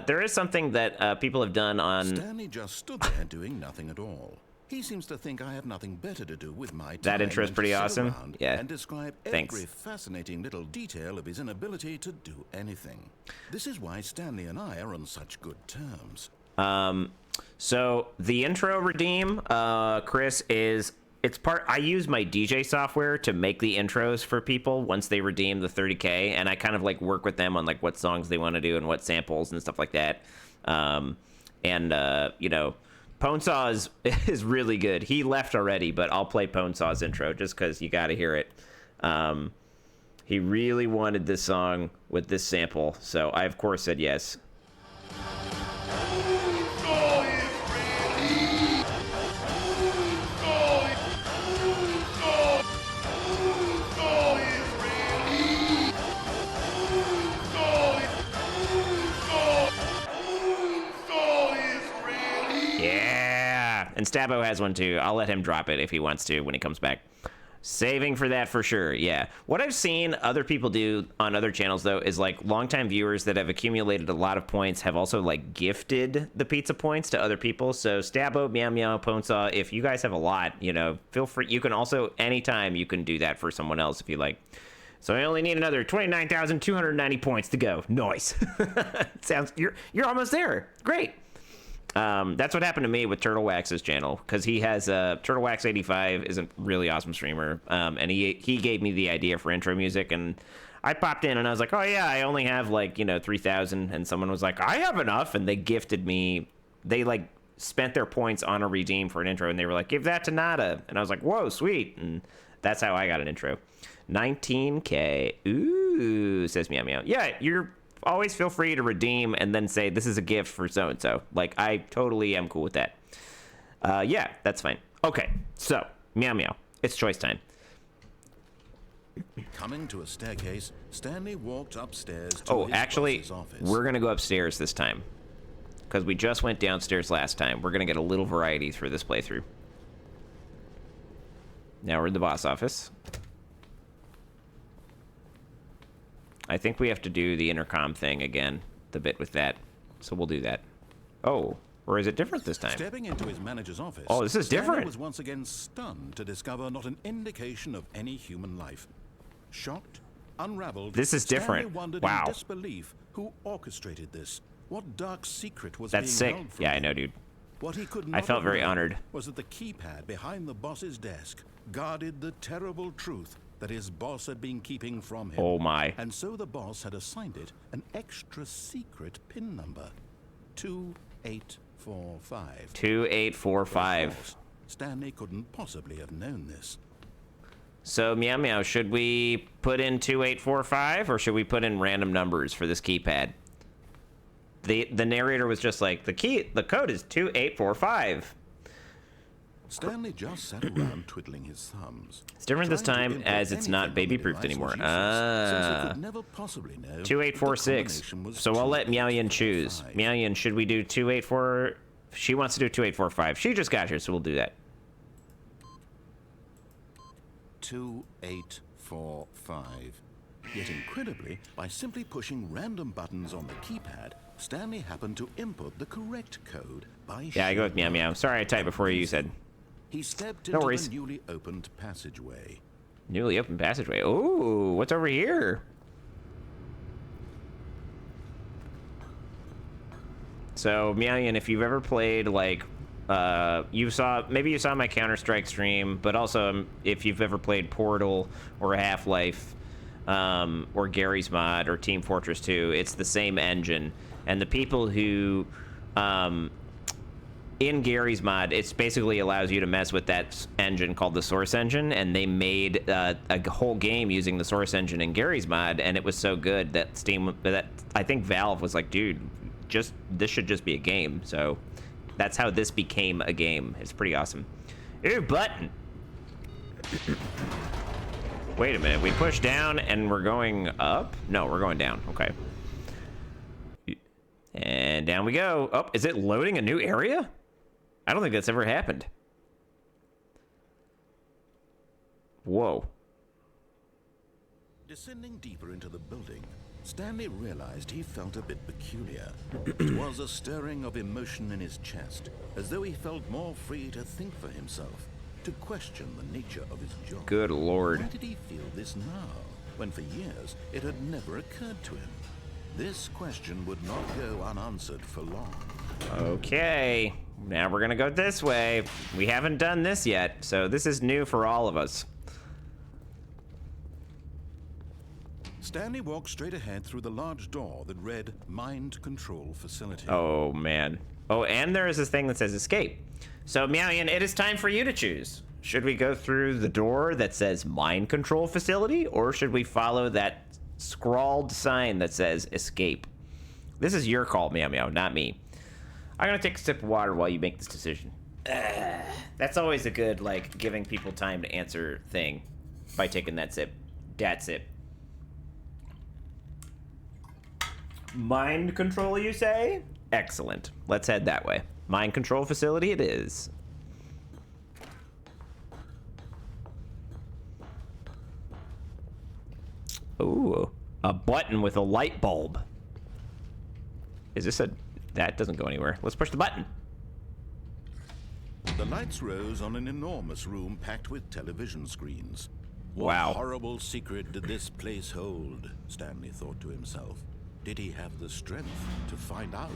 There is something that people have done on... Stanley just stood there doing nothing at all. He seems to think I have nothing better to do with my time. That intro is than to pretty sit awesome. around Yeah. And describe Thanks. every fascinating little detail of his inability to do anything. This is why Stanley and I are on such good terms. So the intro redeem, Chris, is it's part. I use my DJ software to make the intros for people once they redeem the 30K, and I kind of like work with them on like what songs they want to do and what samples and stuff like that. You know, Ponesaw is really good. He left already, but I'll play Ponesaw's intro just because you got to hear it. He really wanted this song with this sample, so I of course said yes. And Stabbo has one too. I'll let him drop it if he wants to when he comes back. Saving for that for sure, yeah. What I've seen other people do on other channels, though, is like longtime viewers that have accumulated a lot of points have also like gifted the pizza points to other people. So Stabbo, Meow Meow, Ponesaw, if you guys have a lot, you know, feel free. You can also, anytime you can do that for someone else if you like. So I only need another 29,290 points to go. Nice. Sounds, you're almost there. Great. That's what happened to me with Turtle Wax's channel, because he has Turtle Wax 85 is a really awesome streamer, and he gave me the idea for intro music, and I popped in and I was like, oh yeah, I only have like 3,000, and someone was like, I have enough, and they gifted me. They like spent their points on a redeem for an intro, and they were like, give that to Nada, and I was like, whoa, sweet, and that's how I got an intro. 19K. Ooh, says Meow Meow. Yeah, you're. Always feel free to redeem and then say this is a gift for so-and-so. Like, I totally am cool with that. Yeah, that's fine. Okay, so, Meow Meow. It's choice time. Coming to a staircase, Stanley walked upstairs to Oh, his actually, boss's office. we're going to go upstairs this time. Because we just went downstairs last time. We're going to get a little variety through this playthrough. Now we're in the boss office. I think we have to do the intercom thing again, the bit with that. So we'll do that. Oh, or is it different this time? Stepping into his manager's office, Oh, this is Stanley different. was once again stunned to discover not an indication of any human life. Shocked, unraveled, This is different. Stanley wondered Wow. in disbelief who orchestrated this. What dark secret was That's being sick. held from Yeah, I him? know, dude. What he could I not felt have very known honored. was that the keypad behind the boss's desk guarded the terrible truth that his boss had been keeping from him. Oh my. And so the boss had assigned it an extra secret PIN number. 2845. 2845. Of course, Stanley couldn't possibly have known this. So, Meow Meow, should we put in 2845 or should we put in random numbers for this keypad? The narrator was just like, the code is 2845. Stanley just sat around twiddling his thumbs. It's different this time as it's not baby-proofed anymore. 2846. So I'll let Meowyin choose. Meowyin, should we do 284? She wants to do 2845. She just got here, so we'll do that. 2845. Yet incredibly, by simply pushing random buttons on the keypad, Stanley happened to input the correct code by Yeah, I go with Meow Meow. Sorry I typed before you said. He stepped No into worries. the newly opened passageway. Newly opened passageway. Ooh, what's over here? So, Meowyin, if you've ever played, like, maybe you saw my Counter-Strike stream, but also if you've ever played Portal or Half-Life, or Gary's Mod or Team Fortress 2, it's the same engine. And the people who, in Gary's Mod, it basically allows you to mess with that engine called the Source Engine, and they made a whole game using the Source Engine in Gary's Mod, and it was so good that I think Valve was like, dude, this should just be a game. So that's how this became a game. It's pretty awesome. Ooh, button. Wait a minute, we push down and we're going up? No, we're going down, okay. And down we go. Oh, is it loading a new area? I don't think that's ever happened. Whoa. Descending deeper into the building, Stanley realized he felt a bit peculiar. It was a stirring of emotion in his chest, as though he felt more free to think for himself, to question the nature of his job. Good Lord. Why did he feel this now, when for years it had never occurred to him? This question would not go unanswered for long. Okay, now we're gonna go this way. We haven't done this yet, so this is new for all of us. Stanley walked straight ahead through the large door that read Mind Control Facility. Oh, man. Oh, and there is this thing that says escape. So, Meowyin, it is time for you to choose. Should we go through the door that says Mind Control Facility, or should we follow that scrawled sign that says escape? This is your call, Meow Meow, not me. I'm gonna take a sip of water while you make this decision. That's always a good, like, giving people time to answer thing by taking that sip. Dat sip. Mind control, you say? Excellent. Let's head that way. Mind control facility it is. Ooh, a button with a light bulb. Is this a... That doesn't go anywhere. Let's push the button. The lights rose on an enormous room packed with television screens. What Wow. horrible secret did this place hold? Stanley thought to himself. Did he have the strength to find out?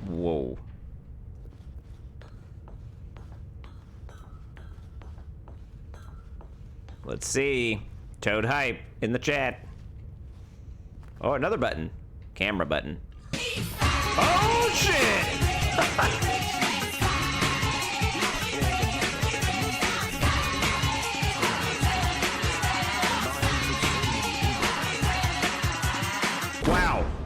Whoa. Let's see. Toad Hype in the chat. Oh, another button. Camera button. Oh, shit!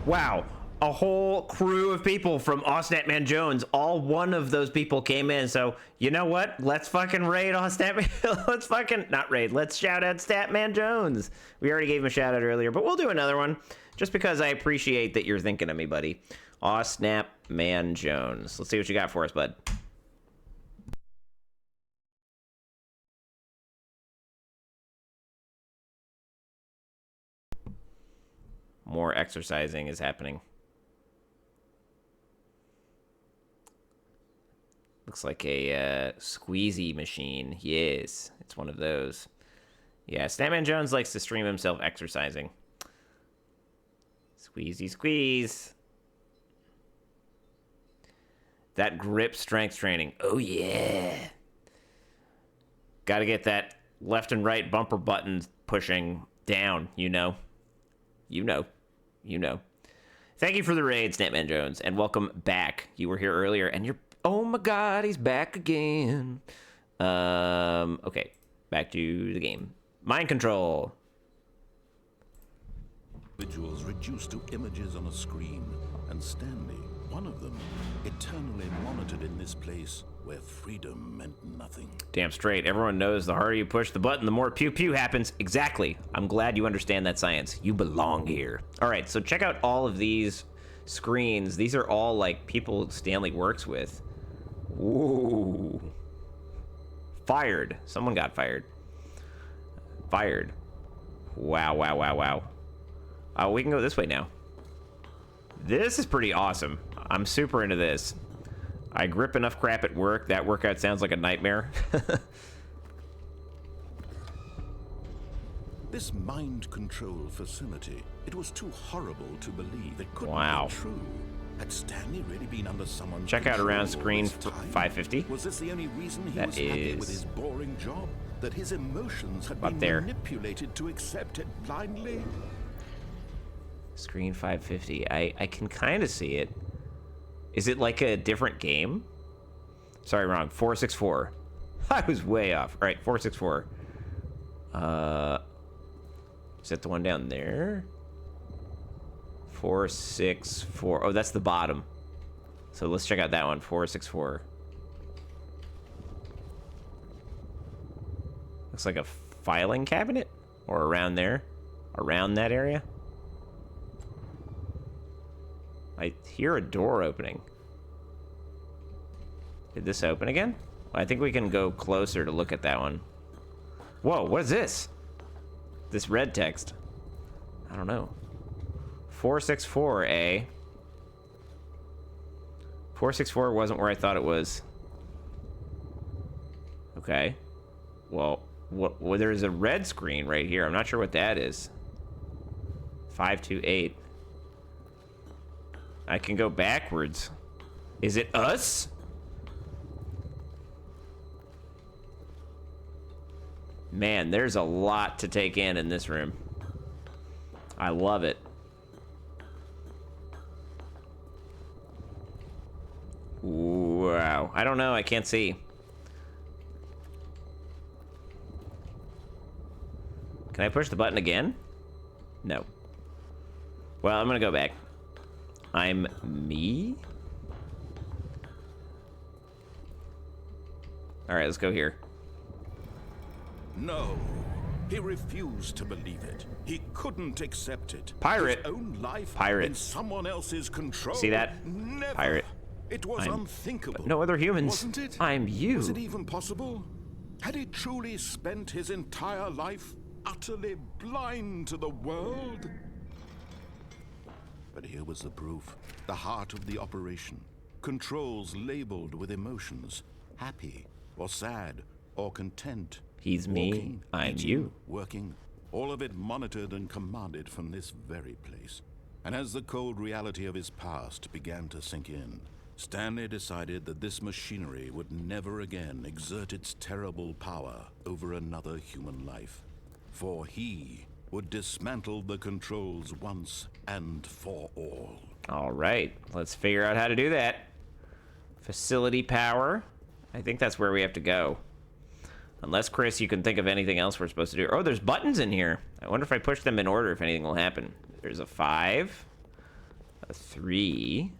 Wow. A whole crew of people from Statman Jones. All one of those people came in. So, you know what? Let's fucking raid Statman. Let's fucking... Not raid. Let's shout out Statman Jones. We already gave him a shout out earlier, but we'll do another one. Just because I appreciate that you're thinking of me, buddy. Statman Jones. Let's see what you got for us, bud. More exercising is happening. Looks like a squeezy machine. Yes, it's one of those. Yeah, Statman Jones likes to stream himself exercising. Squeezy squeeze. That grip strength training. Oh, yeah. Gotta get that left and right bumper buttons pushing down, you know. You know. Thank you for the raid, Snapman Jones, and welcome back. You were here earlier, and you're... Oh my god, he's back again. Okay, back to the game. Mind control. Individuals reduced to images on a screen, and Stanley, one of them, eternally monitored in this place where freedom meant nothing. Damn straight. Everyone knows the harder you push the button, the more pew-pew happens. Exactly. I'm glad you understand that science. You belong here. All right, so check out all of these screens. These are all, like, people Stanley works with. Ooh. Fired. Someone got fired. Fired. Wow. Oh, we can go this way now. This is pretty awesome. I'm super into this. I grip enough crap at work. That workout sounds like a nightmare. This mind control facility, it was too horrible to believe. It couldn't Wow. be true. Had Stanley really been under someone's Check out control around all screen this time? 550. Was this the only reason he That was happy with is his boring job? That his emotions had up been there. manipulated to accept it blindly? Screen 550. I can kind of see it. Is it like a different game? Sorry, wrong. 464. I was way off. All right, 464. Is that the one down there? 464. Oh, that's the bottom. So let's check out that one. 464. Looks like a filing cabinet, or around there, around that area. I hear a door opening. Did this open again? I think we can go closer to look at that one. Whoa, what is this? This red text. I don't know. 464A. 464 wasn't where I thought it was. Okay. Well, there's a red screen right here. I'm not sure what that is. 528. I can go backwards. Is it us? Man, there's a lot to take in this room. I love it. Wow. I don't know. I can't see. Can I push the button again? No. Well, I'm gonna go back. I'm me? Alright, let's go here. No. He refused to believe it. He couldn't accept it. Pirate. His own life Pirate. in someone else's control. See that? Never. Pirate. It was I'm unthinkable. no other humans. Wasn't it? I'm you. Was it even possible? Had he truly spent his entire life utterly blind to the world? But here was the proof. The heart of the operation. Controls labeled with emotions. Happy or sad or content. He's me. Walking, I'm eating, you. Working. All of it monitored and commanded from this very place. And as the cold reality of his past began to sink in, Stanley decided that this machinery would never again exert its terrible power over another human life. For he would dismantle the controls once and for all. All right, let's figure out how to do that. Facility power. I think that's where we have to go. Unless, Chris, you can think of anything else we're supposed to do. Oh, there's buttons in here. I wonder if I push them in order if anything will happen. There's a 5, a 3.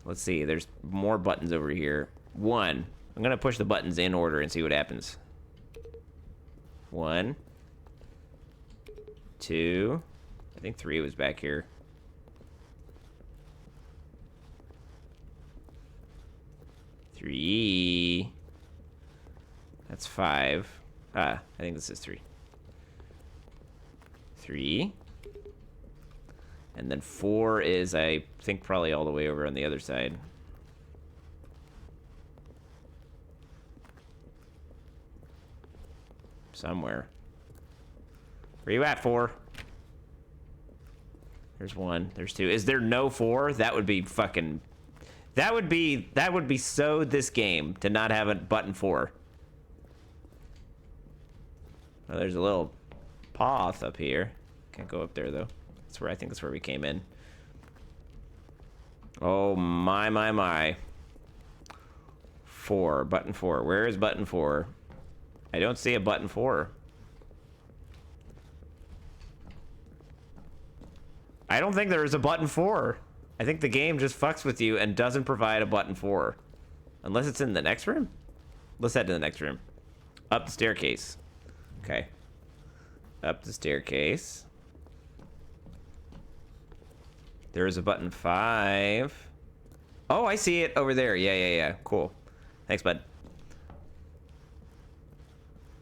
Let's see, there's more buttons over here. 1. I'm gonna push the buttons in order and see what happens. 1, 2. I think 3 was back here. 3. That's 5. I think this is 3. 3. And then 4 is, I think, probably all the way over on the other side. Somewhere. Where you at, 4? There's 1. There's 2. Is there no 4? That would be fucking... That would be so this game to not have a button 4. Oh, there's a little path up here. Can't go up there though. That's where I think that's where we came in. Oh my my my. 4, button 4. Where is button 4? I don't see a button 4. I don't think there is a button 4. I think the game just fucks with you and doesn't provide a button 4. Unless it's in the next room? Let's head to the next room. Up the staircase. Okay. Up the staircase. There is a button 5. Oh, I see it over there. Yeah. Cool. Thanks, bud.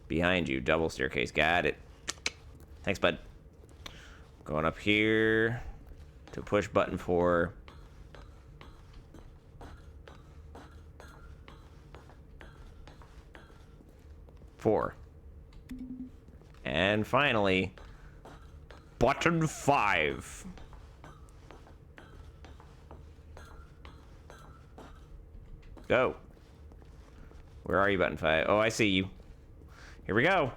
Behind you. Double staircase. Got it. Thanks, bud. Going up here to push button 4. And finally, button 5. Go. Where are you, button 5? Oh, I see you. Here we go.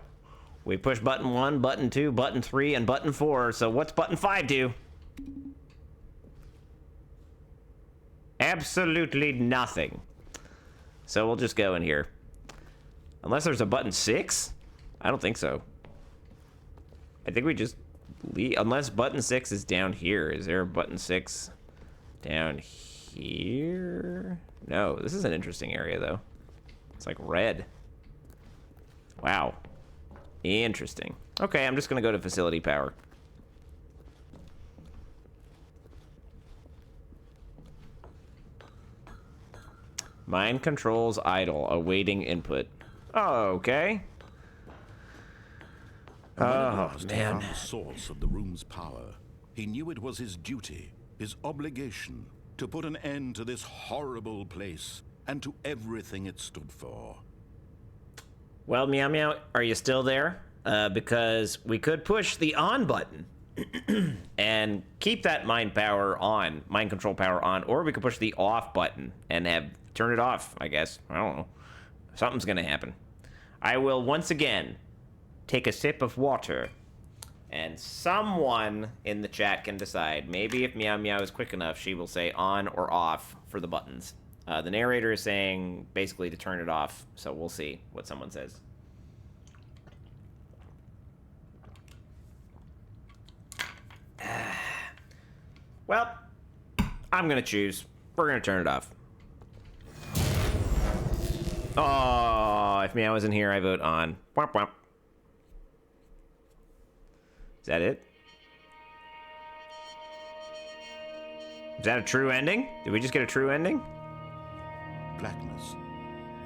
We push button 1, button 2, button 3, and button 4. So what's button 5 do? Absolutely nothing. So we'll just go in here. Unless there's a button 6? I don't think so. I think we just leave. Unless button 6 is down here. Is there a button 6 down here? No, this is an interesting area, though. It's like red. Wow. Interesting. Okay, I'm just going to go to facility power. Mind controls idle, awaiting input. Oh, okay. Oh, man. The source of the room's power. He knew it was his duty, his obligation, to put an end to this horrible place and to everything it stood for. Well, Meow Meow, are you still there? Because we could push the on button and keep that mind control power on, or we could push the off button and turn it off, I guess. I don't know. Something's gonna happen. I will once again take a sip of water, and someone in the chat can decide. Maybe if Meow Meow is quick enough, she will say on or off for the buttons. The narrator is saying basically to turn it off, so we'll see what someone says. Well, I'm gonna choose. We're gonna turn it off. Oh, if Meow isn't here, I vote on. Womp womp. Is that it? Is that a true ending? Did we just get a true ending? Blackness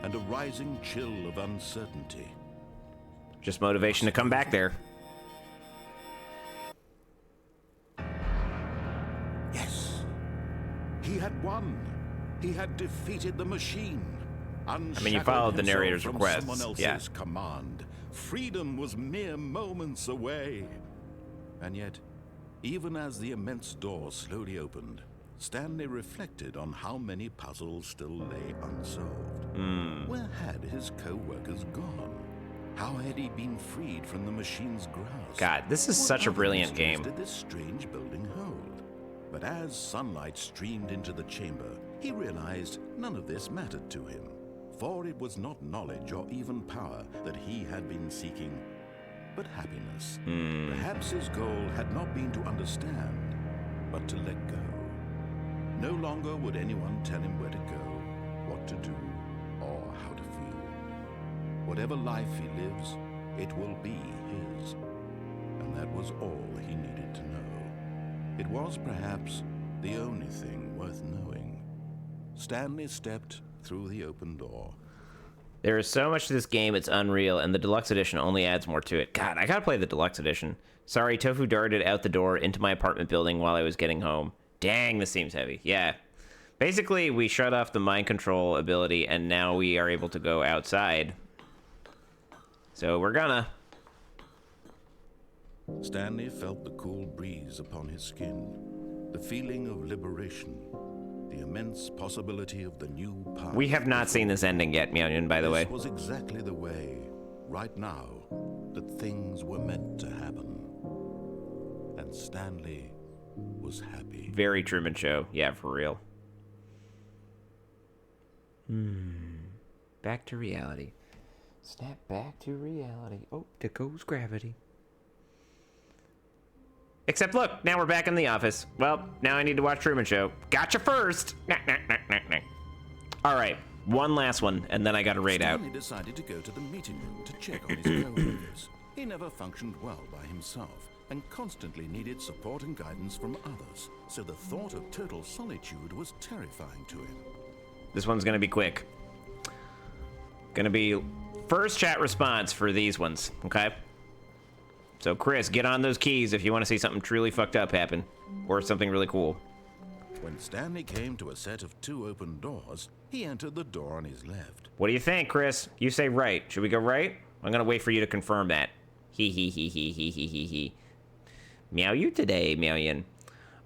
and a rising chill of uncertainty. Just motivation to come back there. Yes. He had won. He had defeated the machine. I mean, you followed the narrator's from request. Someone else's Yeah. command. Freedom was mere moments away. And yet, even as the immense door slowly opened, Stanley reflected on how many puzzles still lay unsolved. Where had his co-workers gone? How had he been freed from the machine's grasp? God, this is What such a other brilliant mysteries game. did this strange building hold? But as sunlight streamed into the chamber, he realized none of this mattered to him. For it was not knowledge or even power that he had been seeking, but happiness. Perhaps his goal had not been to understand, but to let go. No longer would anyone tell him where to go, what to do, or how to feel. Whatever life he lives, it will be his. And that was all he needed to know. It was perhaps the only thing worth knowing. Stanley stepped through the open door. There is so much to this game, it's unreal, and the deluxe edition only adds more to it. God, I gotta play the deluxe edition. Sorry, Tofu darted out the door into my apartment building while I was getting home. Dang, this seems heavy. Yeah. Basically, we shut off the mind control ability, and now we are able to go outside. So we're gonna. Stanley felt the cool breeze upon his skin, the feeling of liberation, the immense possibility of the new path. We have not seen this ending yet, Myeon, by the way. This was exactly the way, right now, that things were meant to happen. And Stanley was happy. Very Truman Show. Yeah, for real. Back to reality. Snap back to reality. Oh, there goes gravity. Except look, now we're back in the office. Well, now I need to watch Truman Show. Gotcha first. All right, one last one, and then I got to raid out. Stanley decided to go to the meeting room to check on his co-workers. He never functioned well by himself and constantly needed support and guidance from others, so the thought of total solitude was terrifying to him. This one's gonna be quick. Gonna be first chat response for these ones, okay? So Chris, get on those keys if you want to see something truly fucked up happen, or something really cool. When Stanley came to a set of 2 open doors, he entered the door on his left. What do you think, Chris? You say right. Should we go right? I'm gonna wait for you to confirm that. He. Meow you today, Meowian.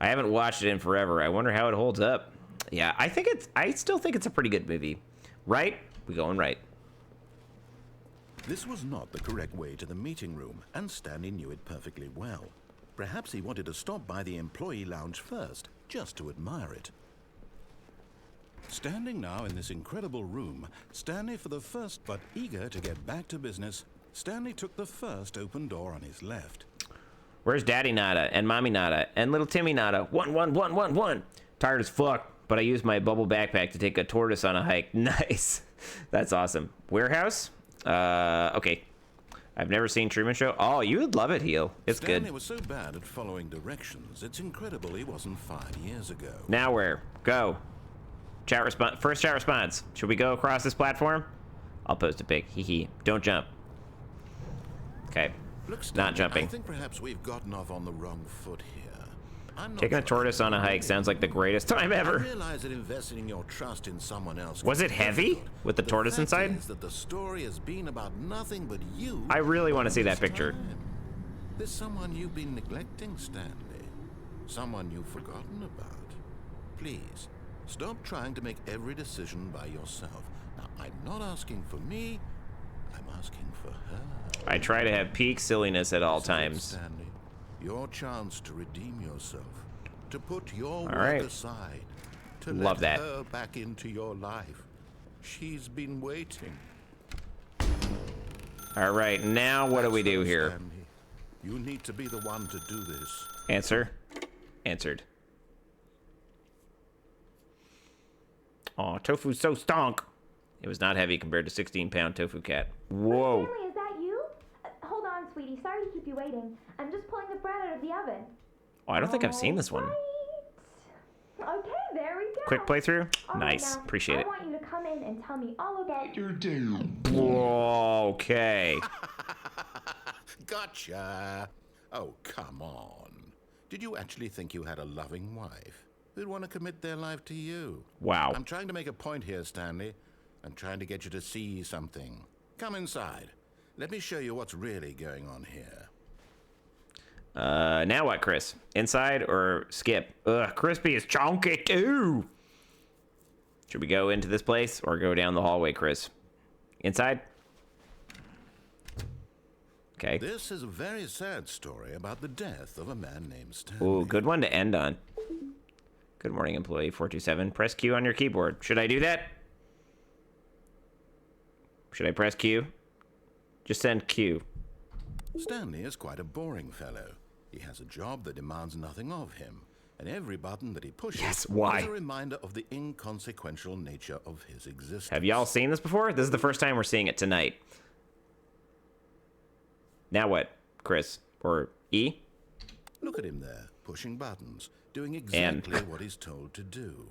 I haven't watched it in forever. I wonder how it holds up. Yeah, I still think it's a pretty good movie. Right? We going right. This was not the correct way to the meeting room, and Stanley knew it perfectly well. Perhaps he wanted to stop by the employee lounge first, just to admire it. Standing now in this incredible room, Stanley for the first, but eager to get back to business, Stanley took the first open door on his left. Where's Daddy Nada and Mommy Nada and little Timmy Nada? One. Tired as fuck, but I used my bubble backpack to take a tortoise on a hike. Nice. That's awesome. Warehouse? Okay. I've never seen Truman Show. Oh, you would love it, Heel. It's Stanley good. was so bad at following directions, it's incredible he wasn't 5 years ago. Now where? Go. Chat response. First chat response. Should we go across this platform? I'll post a pic. Hee. Don't jump. Okay. Look, Stanley, Not jumping. I think perhaps we've gotten off on the wrong foot here. Taking a tortoise on a hike sounds like the greatest time ever. I realize that investing your trust in someone else. Was it heavy with the tortoise inside? Is that the story has been about nothing but you. I really want to see that this picture. time. There's someone you've been neglecting, Stanley. Someone you've forgotten about. Please, stop trying to make every decision by yourself. Now, I'm not asking for me. I'm asking for her. I try to have peak silliness at all Listen, times. Stanley, your chance to redeem yourself, to put your work right. aside, to Love let that. her back into your life. She's been waiting. All right, now what do we do here? Stanley, you need to be the one to do this. Answer. Answered. Aw, tofu's so stonk. It was not heavy compared to 16-pound tofu cat. Whoa. Stanley, is that you? Hold on, sweetie. Sorry to keep you waiting. I'm just pulling the bread out of the oven. Oh, I don't think I've seen this one. Right. Okay, there we go. Quick playthrough? All right, Nice. now, Appreciate it. I want you to come in and tell me all about your Whoa, okay. Gotcha. Oh, come on. Did you actually think you had a loving wife who'd want to commit their life to you? Wow. I'm trying to make a point here, Stanley. I'm trying to get you to see something. Come inside. Let me show you what's really going on here. Now what, Chris? Inside or skip? Ugh, Crispy is chonky too. Should we go into this place or go down the hallway, Chris? Inside? Okay. This is a very sad story about the death of a man named Stanley. Ooh, good one to end on. Good morning, employee 427. Press Q on your keyboard. Should I do that? Should I press Q? Just send Q. Stanley is quite a boring fellow. He has a job that demands nothing of him, and every button that he pushes why? is a reminder of the inconsequential nature of his existence. Have y'all seen this before? This is the first time we're seeing it tonight. Now what, Chris? Or E? Look at him there, pushing buttons, doing exactly what he's told to do.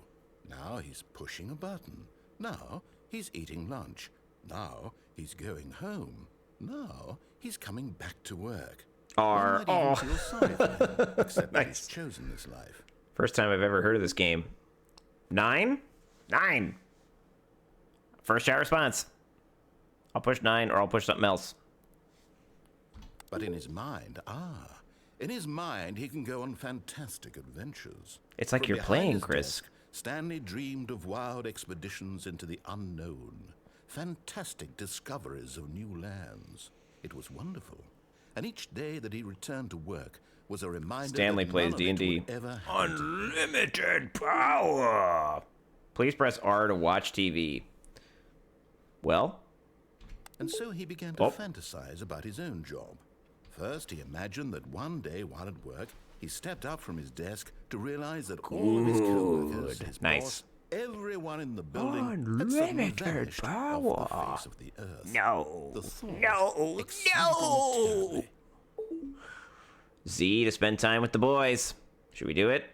Now he's pushing a button. Now he's eating lunch. Now he's going home. Now he's coming back to work. One might even feel sorry for him, except that he's chosen this life. First time I've ever heard of this game. 9? 9. First chat response. I'll push 9 or I'll push something else. But in his mind, in his mind, he can go on fantastic adventures. It's like From you're behind playing, his Chris. desk, Stanley dreamed of wild expeditions into the unknown, fantastic discoveries of new lands. It was wonderful. And each day that he returned to work was a reminder Stanley that plays none of it D&D. would ever happen to him. Unlimited power. Please press R to watch TV. Well? And so he began to fantasize about his own job. First, he imagined that one day while at work, he stepped up from his desk to realize that all of his co-workers, his boss, everyone in the building had suddenly vanished off the face of the earth. No. The thought No. excited him terribly. Z to spend time with the boys. Should we do it?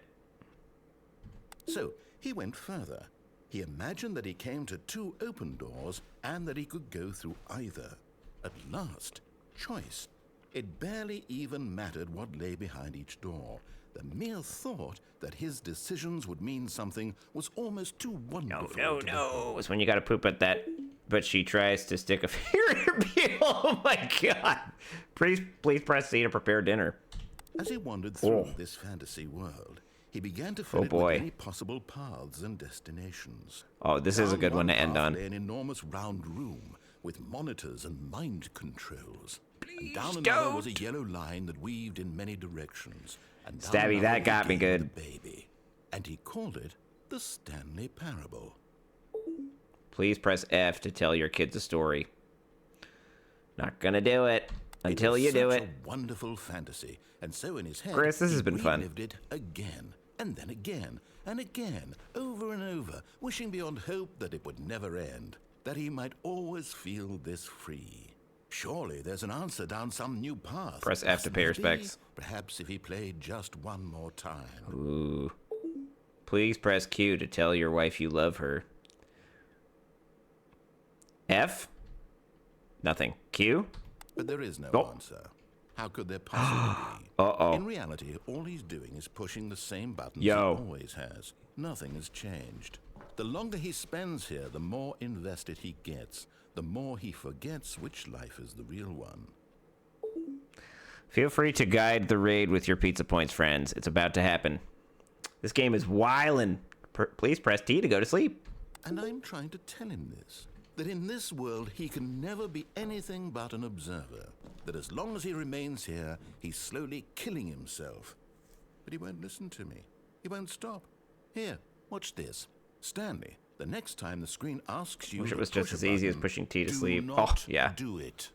So he went further. He imagined that he came to 2 open doors and that he could go through either. At last, choice. It barely even mattered what lay behind each door. The mere thought that his decisions would mean something was almost too wonderful. No. It's when you gotta poop at that, but she tries to stick a finger in her peel. Oh my god. Please press C to prepare dinner. As he wandered through this fantasy world, he began to fill it with many possible paths and destinations. Oh, this is a good one to end on. An enormous round room with monitors and mind controls. And down another was a yellow line that weaved in many directions. And Stabby, that got me good. Baby. And he called it the Stanley Parable. Please press F to tell your kids a story. Not gonna do it until you do it. A wonderful fantasy, and so in his head, Chris, this has been fun. He relived it again, and then again, and again, over and over, wishing beyond hope that it would never end, that he might always feel this free. Surely there's an answer down some new path. Press F to pay respects. Perhaps if he played just one more time. Ooh. Please press Q to tell your wife you love her. F? Nothing. Q? But there is no answer. How could there possibly be? Uh-oh. In reality, all he's doing is pushing the same buttons he always has. Nothing has changed. The longer he spends here, the more invested he gets. The more he forgets which life is the real one. Feel free to guide the raid with your pizza points, friends. It's about to happen. This game is wildin'. Please press T to go to sleep. And I'm trying to tell him this. That in this world, he can never be anything but an observer. That as long as he remains here, he's slowly killing himself. But he won't listen to me. He won't stop. Here, watch this. Stanley, the next time the screen asks you Wish to it was push just a as easy as button, pushing T to do sleep. not Oh, yeah. do it.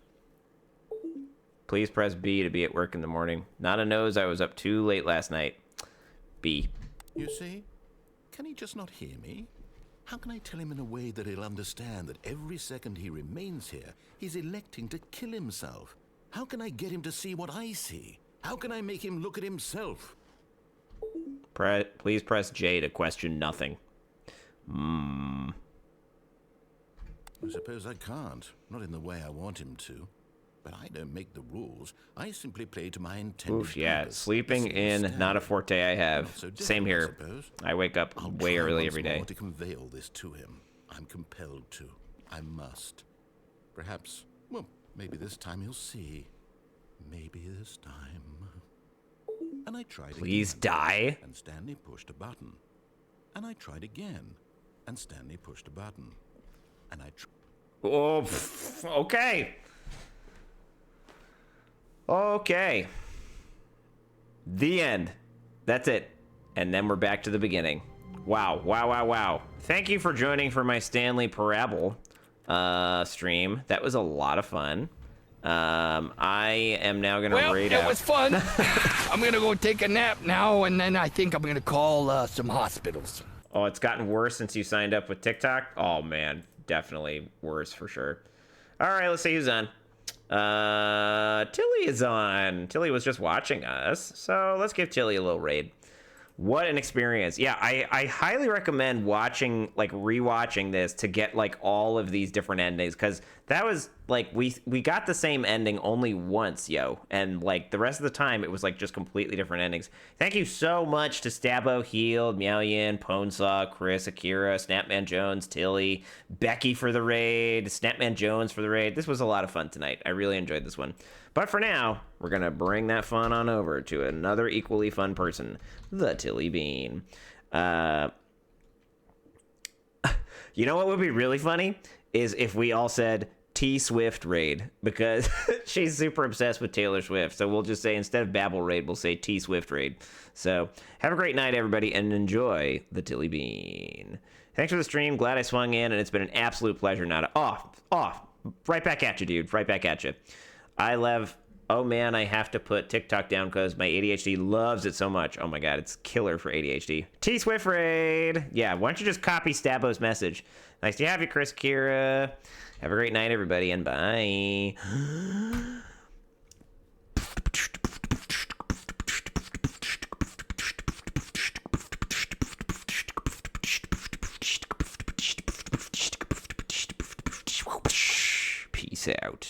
Please press B to be at work in the morning. Nana knows I was up too late last night. B. You see? Can he just not hear me? How can I tell him in a way that he'll understand that every second he remains here, he's electing to kill himself? How can I get him to see what I see? How can I make him look at himself? Please press J to question nothing. I suppose I can't. Not in the way I want him to. But I don't make the rules. I simply play to my intended Oof, yeah. purpose. Sleeping in, not a forte I have. Same here. I wake up way early every day. To convey all this to him. I'm compelled to. I must. Perhaps, well, maybe this time he'll see. Maybe this time. And I tried Please again. die. And Stanley pushed a button. And I tried again. And Stanley pushed a button. And I okay. Okay. The end. That's it. And then we're back to the beginning. Wow. Thank you for joining for my Stanley Parable stream. That was a lot of fun. I am now going to raid out. Well, it was fun. I'm going to go take a nap now, and then I think I'm going to call some hospitals. Oh, it's gotten worse since you signed up with TikTok? Oh, man. Definitely worse for sure. All right, let's see who's on. Tilly is on. Tilly was just watching us, so let's give Tilly a little raid. What an experience. Yeah, I highly recommend watching, like, rewatching this to get, like, all of these different endings, because that was, like, we got the same ending only once, yo, and, like, the rest of the time, it was, like, just completely different endings. Thank you so much to Stabbo, Healed, Meow Yin, Ponesaw, Chris, Akira, Snapman Jones, Tilly, Becky for the raid, Snapman Jones for the raid. This was a lot of fun tonight. I really enjoyed this one. But for now, we're going to bring that fun on over to another equally fun person, the Tilly Bean. You know what would be really funny? Is if we all said, T Swift raid because she's super obsessed with Taylor Swift. So we'll just say instead of Babel raid, we'll say T Swift raid. So have a great night, everybody, and enjoy the Tilly Bean. Thanks for the stream. Glad I swung in, and it's been an absolute pleasure. Not off. Right back at you, dude. Right back at you. I love. Oh man, I have to put TikTok down because my ADHD loves it so much. Oh my god, it's killer for ADHD. T Swift raid. Yeah, why don't you just copy Stabo's message? Nice to have you, Chris Kira. Have a great night, everybody, and bye. Peace out.